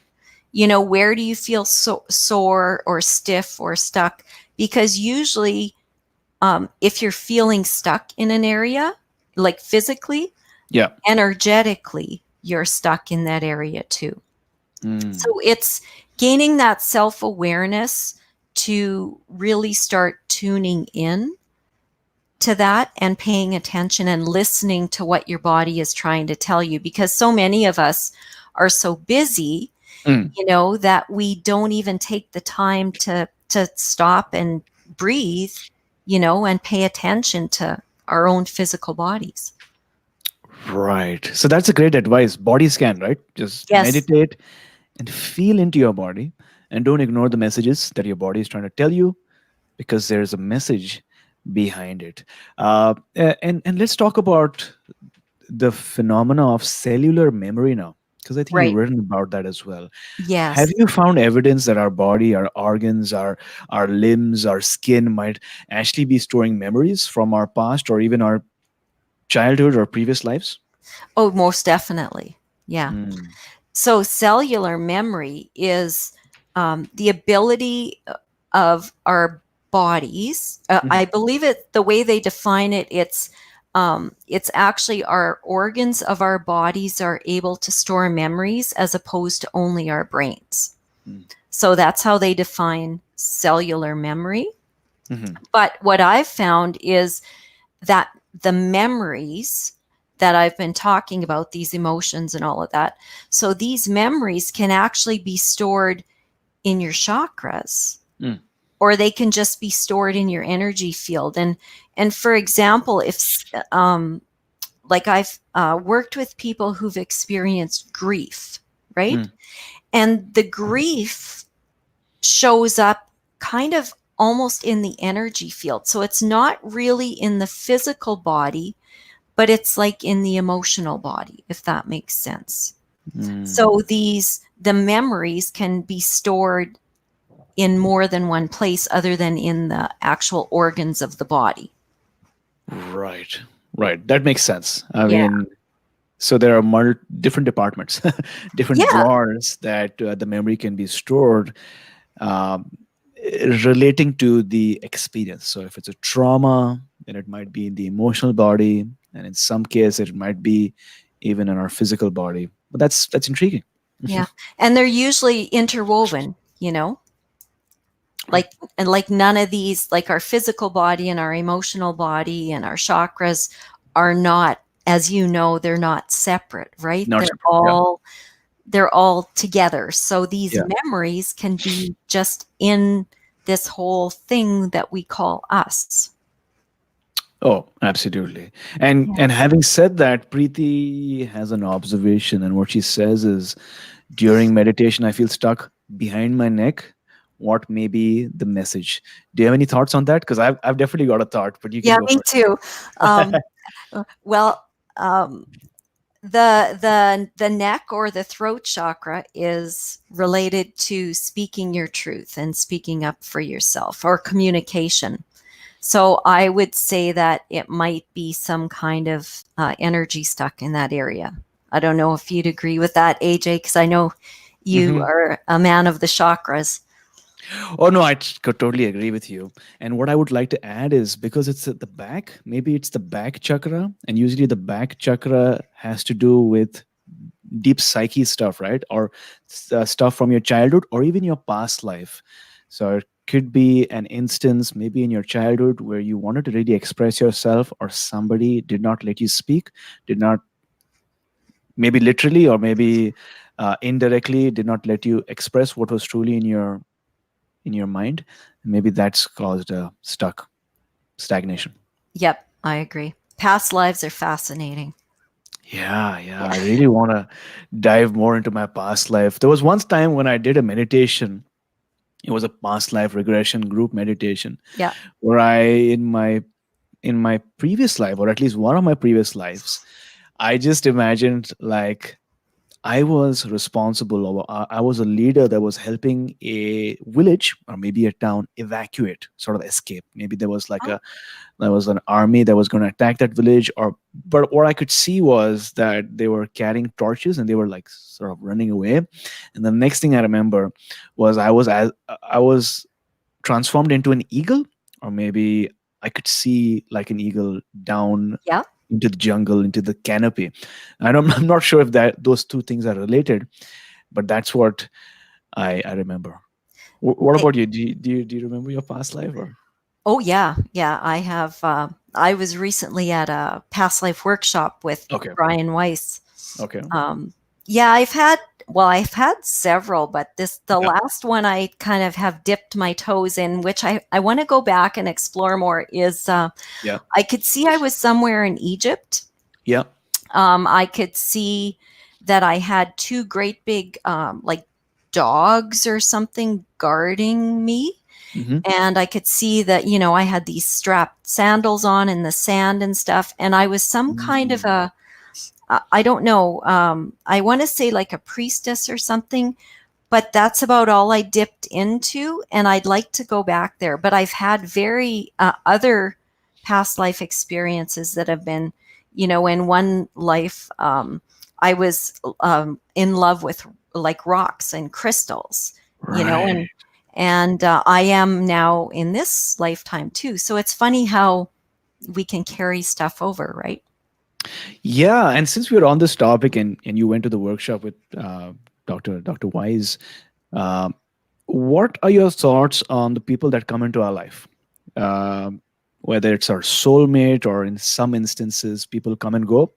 Where do you feel sore or stiff or stuck? Because usually, if you're feeling stuck in an area, like physically, Yeah. energetically, you're stuck in that area too. Mm. So it's gaining that self awareness to really start tuning in to that and paying attention and listening to what your body is trying to tell you, because so many of us are so busy, Mm. that we don't even take the time to stop and breathe, and pay attention to our own physical bodies. Right. So that's a great advice. Body scan, right? Just Yes. meditate and feel into your body and don't ignore the messages that your body is trying to tell you, because there's a message. behind it. And let's talk about the phenomena of cellular memory now, because I think you've Right. written about that as well. Have Yes. you found evidence that our body, our organs, our limbs, our skin might actually be storing memories from our past or even our childhood or previous lives? Oh, most definitely. Yeah. Mm. So cellular memory is the ability of our bodies. I Mhm. believe it the way they define it. It's actually our organs of our bodies are able to store memories as opposed to only our brains. Mm. So that's how they define cellular memory. Mhm. But what I've found is that the memories that I've been talking about, these emotions and all of that, so these memories can actually be stored in your chakras, Mm. or they can just be stored in your energy field. And for example, if like I've worked with people who've experienced grief, right? Mm. And the grief shows up kind of almost in the energy field. So it's not really in the physical body, but it's like in the emotional body, if that makes sense. Mm. So the memories can be stored in more than one place other than in the actual organs of the body. Right. Right. That makes sense. I Yeah. mean, so there are different departments, different Yeah. drawers that the memory can be stored, um, relating to the experience. So if it's a trauma, then it might be in the emotional body, and in some case, it might be even in our physical body. But that's intriguing. Yeah. And they're usually interwoven, Right. like and like none of these, like our physical body and our emotional body and our chakras are not, as you know, they're not separate, right? Not they're separate. Yeah. all they're all together. So these Yeah. memories can be just in this whole thing that we call us. Oh, absolutely. And Yeah. having said that, Preeti has an observation, and what she says is, during meditation, I feel stuck behind my neck. What may be the message? Do you have any thoughts on that? Because I've definitely got a thought, but you can Yeah, go me first. too. um, well, the neck or the throat chakra is related to speaking your truth and speaking up for yourself, or communication. So I would say that it might be some kind of energy stuck in that area. I don't know if you'd agree with that, AJ, because I know you Hmm. are a man of the chakras. Oh no, could totally agree with you. And what I would like to add is, because it's at the back, maybe it's the back chakra, and usually the back chakra has to do with deep psyche stuff, right? Or stuff from your childhood or even your past life. So it could be an instance maybe in your childhood where you wanted to really express yourself, or somebody did not let you speak, did not, maybe literally or maybe indirectly, did not let you express what was truly in your mind. Maybe that's caused a stagnation. Yep, I agree. Past lives are fascinating. Yeah, yeah. Yeah. I really want to dive more into my past life. There was once time when I did a meditation. It was a past life regression group meditation Yeah. where I, in my previous life, or at least one of my previous lives, I just imagined like I was responsible, or I was a leader that was helping a village or maybe a town evacuate, sort of escape. Maybe Oh, there was an army that was going to attack that village, or but what I could see was that they were carrying torches and they were like sort of running away. And the next thing I remember was I was transformed into an eagle, or maybe I could see like an eagle down yeah. into the jungle, into the canopy. I'm not sure if that those two things are related, but that's what I remember. What I, about you? Do you remember your past life or? oh, yeah. Yeah. I have. I was recently at a past life workshop with Okay. Brian Weiss. Okay. Um, yeah, I've had several, but the Yeah. last one I kind of have dipped my toes in, which I want to go back and explore more, is Yeah. I could see I was somewhere in Egypt. Yeah. I could see that I had two great big, like dogs or something guarding me. Hmm. And I could see that, I had these strapped sandals on in the sand and stuff. And I was some kind of I don't know, I want to say like a priestess or something, but that's about all I dipped into. And I'd like to go back there. But I've had very other past life experiences that have been, in one life, I was in love with like rocks and crystals, Right. and I am now in this lifetime too. So it's funny how we can carry stuff over, right? Yeah, and since we're on this topic, and you went to the workshop with Dr. Wise, um, what are your thoughts on the people that come into our life? Whether it's our soulmate or in some instances, people come and go.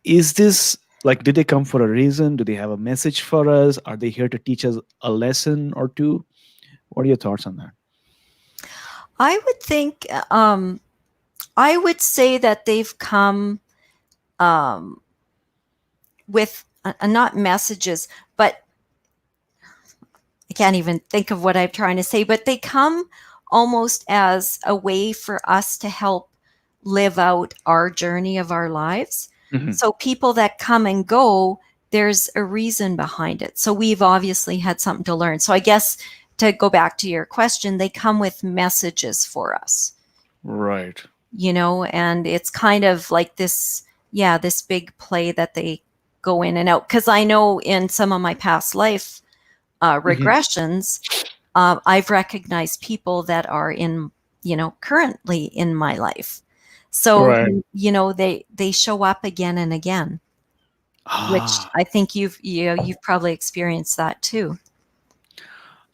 Is this like, did they come for a reason? Do they have a message for us? Are they here to teach us a lesson or two? What are your thoughts on that? I would think, I would say that they've come um, with not messages, but I can't even think of what I'm trying to say, but they come almost as a way for us to help live out our journey of our lives. Hmm. So people that come and go, there's a reason behind it. So we've obviously had something to learn. So I guess to go back to your question, they come with messages for us, Right. and it's kind of like this, yeah, this big play that they go in and out. Because I know in some of my past life Hmm. regressions, I've recognized people that are in, currently in my life. So, Right. they show up again and again, which Ah, I think you've probably experienced that too.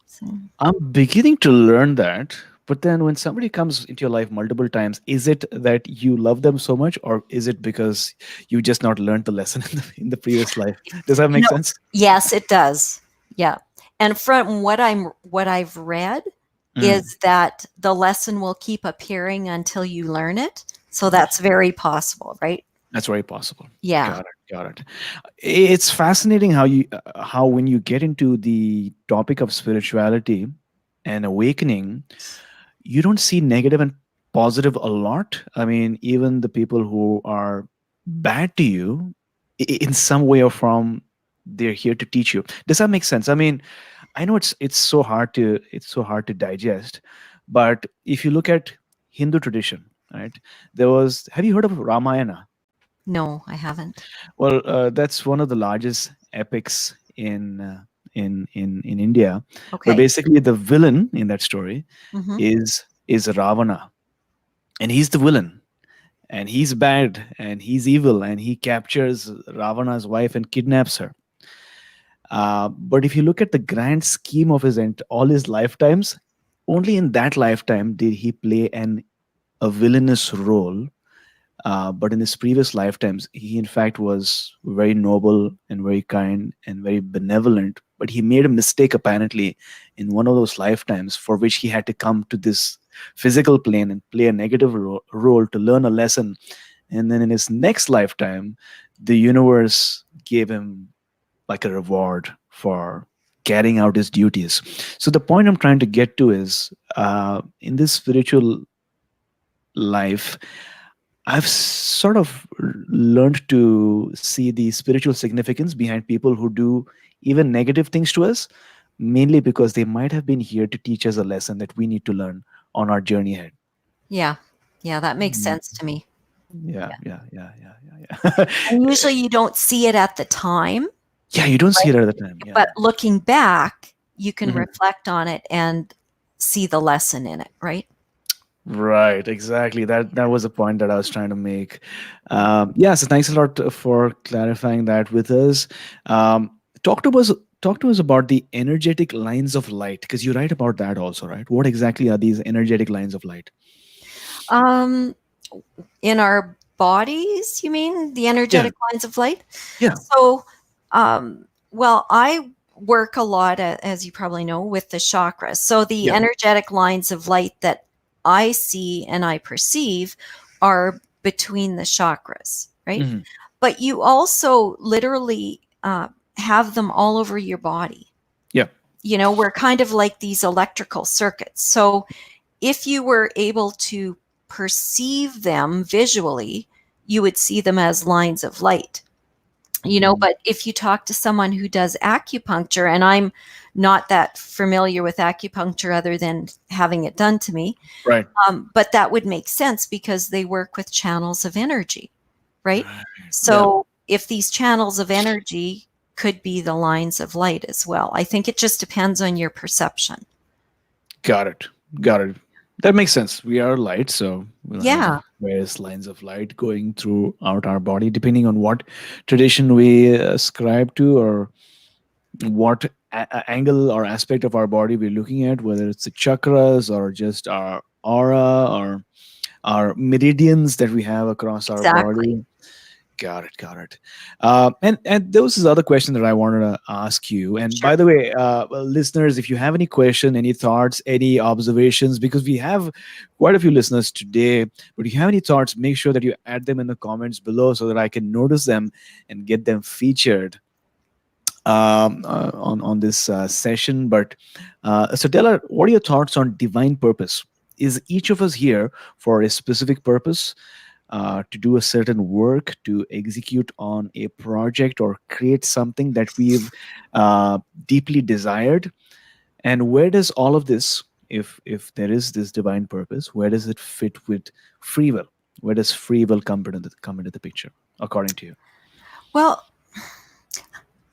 So, I'm beginning to learn that. But then when somebody comes into your life multiple times, is it that you love them so much, or is it because you just not learned the lesson in the previous life? Does that you make know, sense? yes, it does. Yeah. And from what I've read Mm. is that the lesson will keep appearing until you learn it. So that's very possible, right? That's very possible. Yeah. Got it. Got it. It's fascinating how how when you get into the topic of spirituality and awakening, you don't see negative and positive a lot. I mean, even the people who are bad to you, in some way or form, they're here to teach you. Does that make sense? I mean, I know it's so hard to digest, but if you look at Hindu tradition, right? There was. Have you heard of Ramayana? No, I haven't. Well, that's one of the largest epics in India, where Okay. basically the villain in that story Hmm. is Ravana, and he's the villain, and he's bad, and he's evil, and he captures Ravana's wife and kidnaps her. But if you look at the grand scheme of all his lifetimes, only in that lifetime did he play a villainous role. But in his previous lifetimes, he in fact was very noble and very kind and very benevolent. But he made a mistake apparently in one of those lifetimes, for which he had to come to this physical plane and play a negative role to learn a lesson. And then in his next lifetime, the universe gave him like a reward for carrying out his duties. So the point I'm trying to get to is, in this spiritual life, I've sort of learned to see the spiritual significance behind people who do even negative things to us, mainly because they might have been here to teach us a lesson that we need to learn on our journey ahead. Yeah. Yeah, that makes Mm. sense to me. Yeah, Yeah. yeah, yeah, yeah, yeah, yeah. And usually you don't see it at the time, Yeah, you don't see right? it at the time. Yeah. But looking back, you can Mhm. reflect on it and see the lesson in it, right? Right, exactly. That was the point that I was trying to make. Yes, thanks a lot for clarifying that with us. Talk to us. Talk to us about the energetic lines of light, because you write about that also, right? What exactly are these energetic lines of light? Um, in our bodies, you mean the Yeah, energetic lines of light? yeah, So, well, I work a lot, as you probably know, with the chakras. So the yeah. energetic lines of light that I see and I perceive are between the chakras, right? Hmm. But you also literally have them all over your body. Yeah. we're kind of like these electrical circuits. So if you were able to perceive them visually, you would see them as lines of light. Mhm. But if you talk to someone who does acupuncture, and I'm not that familiar with acupuncture other than having it done to me, Right. but that would make sense because they work with channels of energy, right? Right. Yeah. So if these channels of energy could be the lines of light as well, I think it just depends on your perception. Got it. Got it. That makes sense. We are light, so we'll have Yeah, various lines of light going throughout our body, depending on what tradition we ascribe to, or what angle or aspect of our body we're looking at, whether it's the chakras or just our aura or our meridians that we have across our exactly. body. Got it, got it. And there was this other question that I wanted to ask you. And Sure. by the way, well, listeners, if you have any question, any thoughts, any observations, because we have quite a few listeners today, but if you have any thoughts, make sure that you add them in the comments below so that I can notice them and get them featured on this session. But so, Della, what are your thoughts on divine purpose? Is each of us here for a specific purpose? To do a certain work, to execute on a project, or create something that we've deeply desired. And where does all of this, if there is this divine purpose, where does it fit with free will? Where does free will come into the picture, according to you? Well,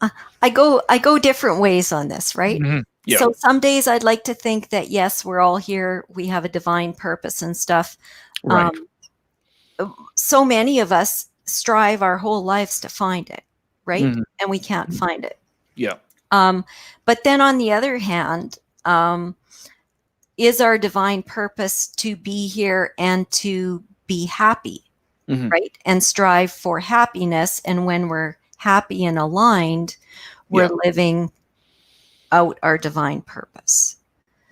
uh, I go different ways on this, right? Yeah. So some days I'd like to think that yes, we're all here, we have a divine purpose and stuff. Right. Um, so many of us strive our whole lives to find it, right? Mhm. And we can't find it. Yeah. Um, but then on the other hand, is our divine purpose to be here and to be happy, Hmm. right? And strive for happiness. And when we're happy and aligned, we're Yeah. living out our divine purpose.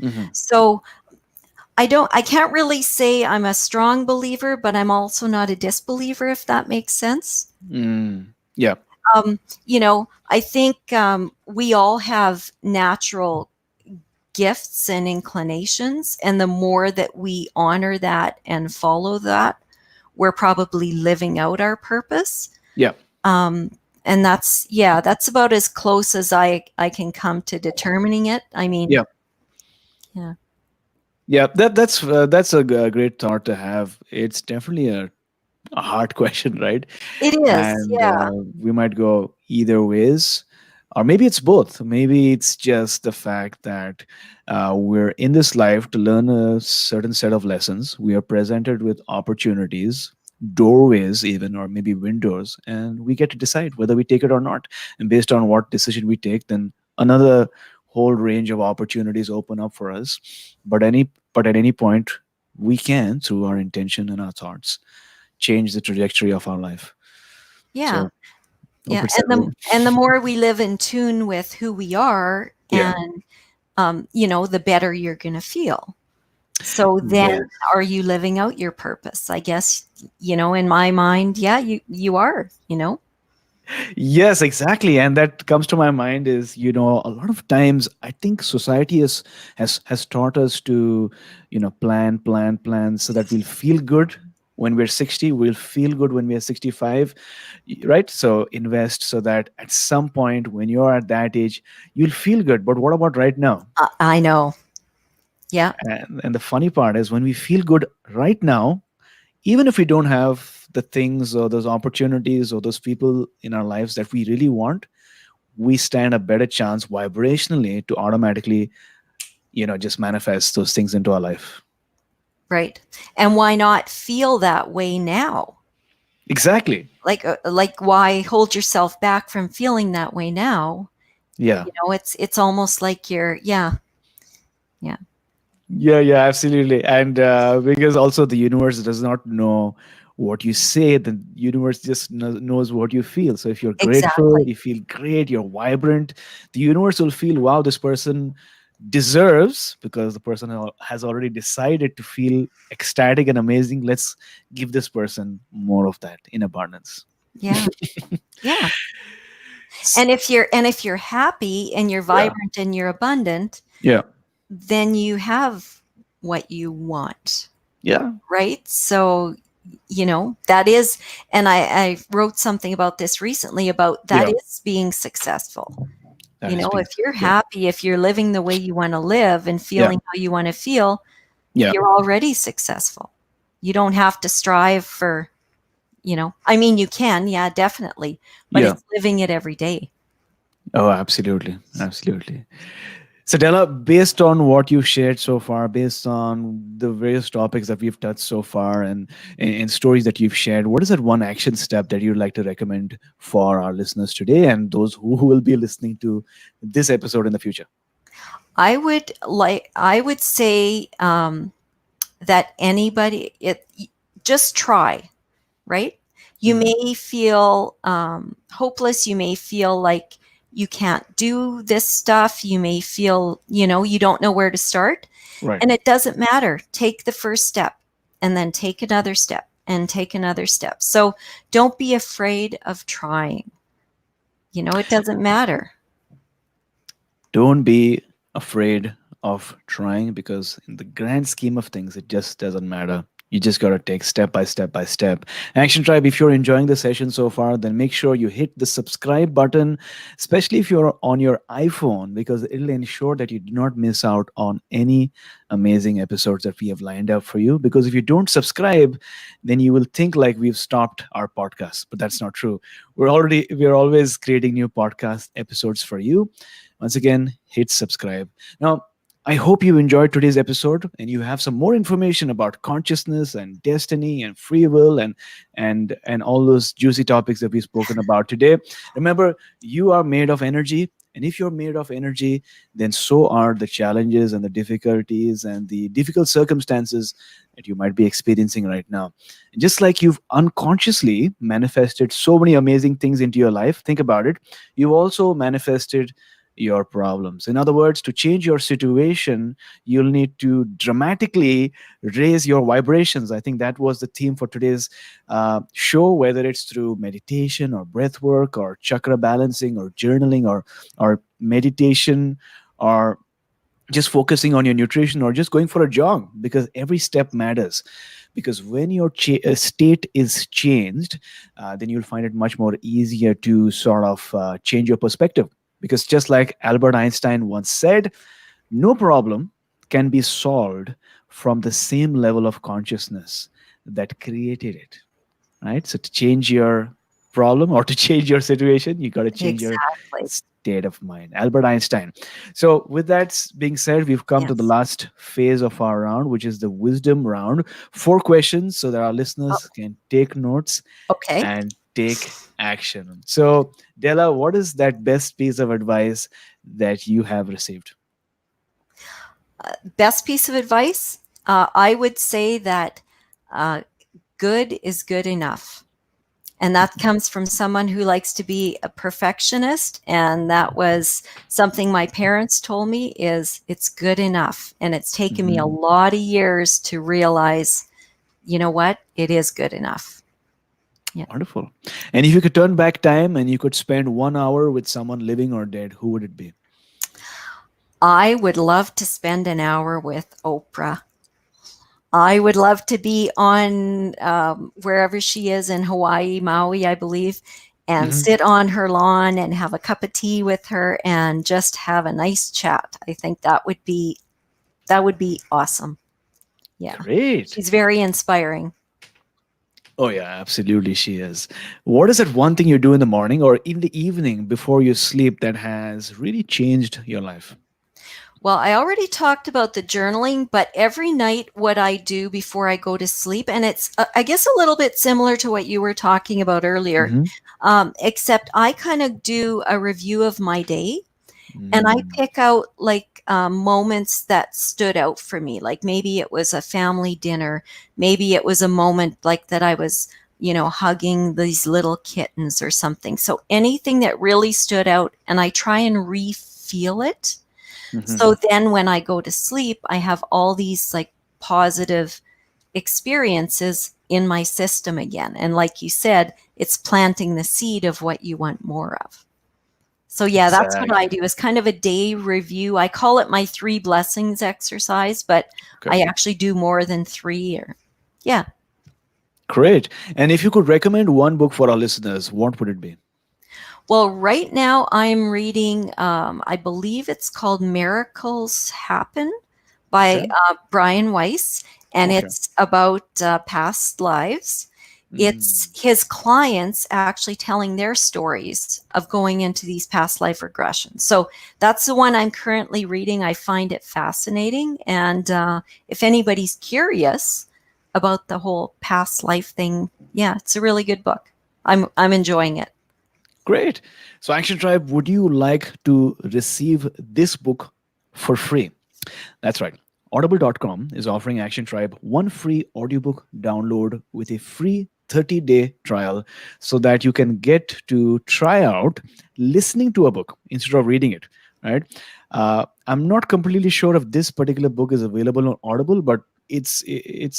Hmm. So I can't really say I'm a strong believer, but I'm also not a disbeliever, if that makes sense. Yeah. Um, I think we all have natural gifts and inclinations, and the more that we honor that and follow that, we're probably living out our purpose. Yeah. Um, and that's about as close as I can come to determining it. I mean, Yeah. yeah, Yeah. That's a great thought to have. It's definitely a hard question, right? it is. And Yeah, we might go either ways, or maybe it's both. Maybe it's just the fact that we're in this life to learn a certain set of lessons. We are presented with opportunities, doorways, even, or maybe windows, and we get to decide whether we take it or not. And based on what decision we take, then another whole range of opportunities open up for us. But at any point, we can, through our intention and our thoughts, change the trajectory of our life. yeah, So hope yeah. it's that way. And the more we live in tune with who we are, Yeah. and the better you're going to feel. So then, Yes. are you living out your purpose? I guess, in my mind, yeah, you are. Yes, exactly. And that comes to my mind is, a lot of times I think society has taught us to, plan so that we'll feel good when we're 60, we'll feel good when we're 65, right? So invest so that at some point when you're at that age, you'll feel good. But what about right now? I know. Yeah, And the funny part is when we feel good right now, even if we don't have the things or those opportunities or those people in our lives that we really want, we stand a better chance vibrationally to automatically, just manifest those things into our life. right. And why not feel that way now? Exactly. Like why hold yourself back from feeling that way now? Yeah. It's almost like yeah, yeah, Yeah, yeah, absolutely. And because also the universe does not know what you say, the universe just knows what you feel. So if you're grateful, exactly. you feel great, you're vibrant, the universe will feel, wow, this person deserves, because the person has already decided to feel ecstatic and amazing. Let's give this person more of that in abundance. Yeah, yeah. And if you're happy and you're Yeah. vibrant and you're abundant, Yeah. then you have what you want, Yeah. right? So, that is, and I wrote something about this recently about that Yeah. is being successful. That is If being. you're Yeah. happy, if you're living the way you want to live and Yeah. feeling how you want to feel, Yeah. you're already successful. You don't have to strive for, I mean, you can, yeah, definitely, but Yeah. it's living it every day. Oh, absolutely. Absolutely. So, Della, based on what you've shared so far, based on the various topics that we've touched so far, and stories that you've shared, what is that one action step that you'd like to recommend for our listeners today and those who will be listening to this episode in the future? I would say that anybody, just try, right? You Mhm. may feel hopeless. You may feel like you can't do this stuff. You may feel, you don't know where to start. Right. And it doesn't matter. Take the first step and then take another step and take another step. So don't be afraid of trying. It doesn't matter. Don't be afraid of trying, because in the grand scheme of things it just doesn't matter. You just got to take step by step by step. Action Tribe, if you're enjoying the session so far, then make sure you hit the subscribe button, especially if you're on your iPhone, because it'll ensure that you do not miss out on any amazing episodes that we have lined up for you. Because if you don't subscribe, then you will think like we've stopped our podcast, but that's not true. We're always creating new podcast episodes for you. Once again, hit subscribe. Now, I hope you enjoyed today's episode and you have some more information about consciousness and destiny and free will and all those juicy topics that we've spoken about today. Remember, you are made of energy, and if you're made of energy, then so are the challenges and the difficulties and the difficult circumstances that you might be experiencing right now. And just like you've unconsciously manifested so many amazing things into your life, think about it. You've also manifested your problems. In other words, to change your situation, you'll need to dramatically raise your vibrations. I think that was the theme for today's show, whether it's through meditation or breath work or chakra balancing or journaling or meditation, or just focusing on your nutrition or just going for a jog, because every step matters. Because when your state is changed, then you'll find it much more easier to sort of change your perspective. Because just like Albert Einstein once said, no problem can be solved from the same level of consciousness that created it. Right? So to change your problem or to change your situation, you got to change your Exactly. state of mind. Albert Einstein. So with that being said, we've come to the Yes. last phase of our round, which is the wisdom round. 4 questions so that our Oh, listeners can take notes okay. and take action. So, Della, what is that best piece of advice that you have received? Best piece of advice, I would say that uh, good is good enough. And that comes from someone who likes to be a perfectionist. And that was something my parents told me is it's good enough. And it's taken me a Mhm. lot of years to realize, you know what? It is good enough. Yeah. Wonderful. And if you could turn back time and you could spend 1 hour with someone living or dead, who would it be? I would love to spend an hour with Oprah. I would love to be on wherever she is in Hawaii, Maui, I believe, and Mhm. sit on her lawn and have a cup of tea with her and just have a nice chat. I think that would be awesome. Yeah. Great. She's very inspiring. Oh, yeah, absolutely. She is. What is that one thing you do in the morning or in the evening before you sleep that has really changed your life? Well, I already talked about the journaling, but every night, what I do before I go to sleep, and it's, I guess, a little bit similar to what you were talking about earlier, Hmm. except I kind of do a review of my day. And I Mm. pick out like moments that stood out for me. Like maybe it was a family dinner. Maybe it was a moment like that I was, hugging these little kittens or something. So anything that really stood out, and I try and re-feel it. So Mhm. then when I go to sleep, I have all these like positive experiences in my system again. And like you said, it's planting the seed of what you want more of. So yeah, that's what I Exactly. do, is kind of a day review. I call it my 3 blessings exercise, but Okay. I actually do more than three. Or yeah. Great. And if you could recommend one book for our listeners, what would it be? Well, right now I'm reading, I believe it's called Miracles Happen by Okay. Brian Weiss, and Okay. it's about past lives. It's Mm. his clients actually telling their stories of going into these past life regressions. So that's the one I'm currently reading. I find it fascinating. And if anybody's curious about the whole past life thing, yeah, it's a really good book. I'm enjoying it. Great. So, Action Tribe, would you like to receive this book for free? That's right. Audible.com is offering Action Tribe one free audiobook download with a free 30-day trial so that you can get to try out listening to a book instead of reading it. Right. I'm not completely sure if this particular book is available on Audible, but it's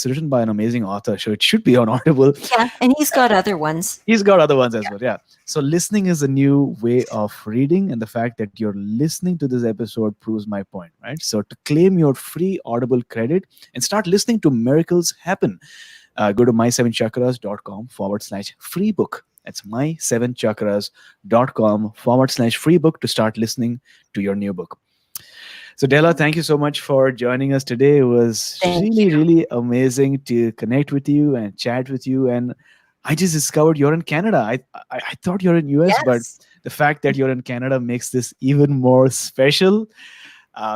written by an amazing author, so it should be on Audible. Yeah, and he's got other ones. He's got other ones as well. Yeah. So listening is a new way of reading, and the fact that you're listening to this episode proves my point, right? So to claim your free Audible credit and start listening to miracles happen, go to my7chakras.com/free book. That's my7chakras.com/free book to start listening to your new book. So, Della, thank you so much for joining us today. It was Thank really, you. really amazing to connect with you and chat with you. And I just discovered you're in Canada. I thought you're in US, but Yes. the fact that you're in Canada makes this even more special.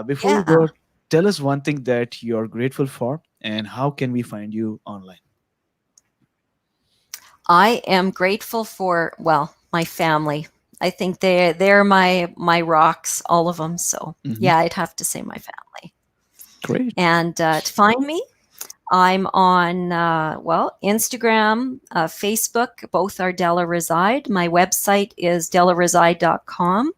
Before we Yeah. go, tell us one thing that you're grateful for, and how can we find you online? I am grateful for, well, my family. I think they're my rocks, all of them. So Hmm. yeah, I'd have to say my family. Great. And to find me, I'm on Instagram, Facebook. Both are Della Reside. My website is dellareside.com.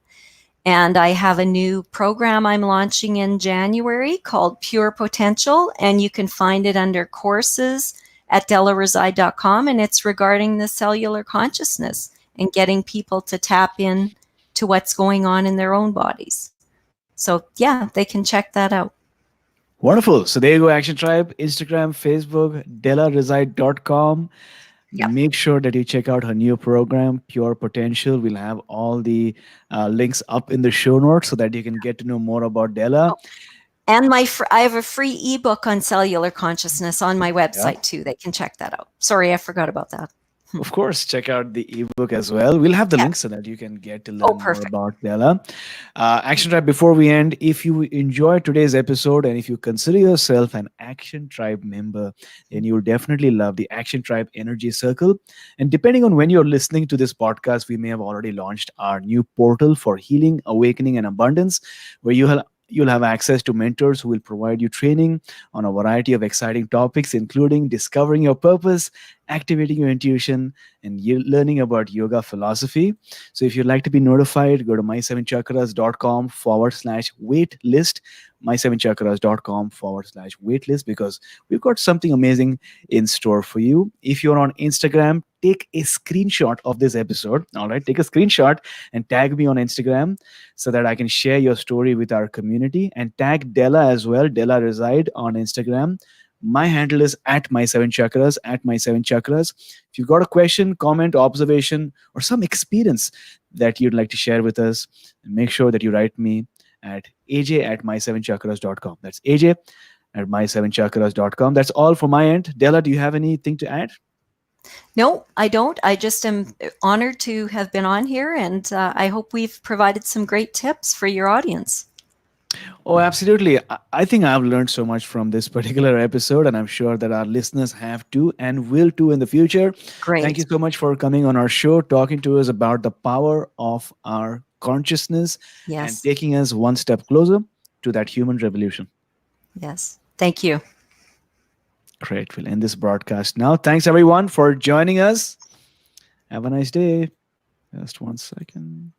And I have a new program I'm launching in January called Pure Potential, and you can find it under courses at dellareside.com. And it's regarding the cellular consciousness and getting people to tap in to what's going on in their own bodies. So, yeah, they can check that out. Wonderful. So there you go, Action Tribe, Instagram, Facebook, dellareside.com. Yep. Make sure that you check out her new program, Pure Potential. We'll have all the links up in the show notes so that you can get to know more about Della. Oh, and I have a free ebook on cellular consciousness on my Yeah. website too. They can check that out. Sorry, I forgot about that. Of course, check out the ebook as well. We'll have the Yeah. links so that you can get to Oh, learn more perfect. about Della. Action Tribe, before we end, if you enjoyed today's episode and if you consider yourself an Action Tribe member, then you'll definitely love the Action Tribe Energy Circle. And depending on when you're listening to this podcast, we may have already launched our new portal for healing, awakening, and abundance, where you'll have access to mentors who will provide you training on a variety of exciting topics, including discovering your purpose, activating your intuition, and learning about yoga philosophy. So if you'd like to be notified, go to my7chakras.com/wait list, my7chakras.com/wait list, because we've got something amazing in store for you. If you're on Instagram, take a screenshot of this episode. All right, take a screenshot and tag me on Instagram so that I can share your story with our community, and tag Della as well, Della Reside on Instagram. My handle is at my7chakras, at my7chakras. If you've got a question, comment, observation, or some experience that you'd like to share with us, make sure that you write me at aj@my7chakras.com. That's aj@my7chakras.com. That's all for my end. Della, do you have anything to add? No, I don't. I just am honored to have been on here, and I hope we've provided some great tips for your audience. Oh, absolutely. I think I've learned so much from this particular episode, and I'm sure that our listeners have too and will too in the future. Thank you Great. so much for coming on our show, talking to us about the power of our consciousness and Yes. taking us one step closer to that human revolution. Yes. Thank you. Great. We'll end this broadcast now. Thanks, everyone, for joining us. Have a nice day. Just one second.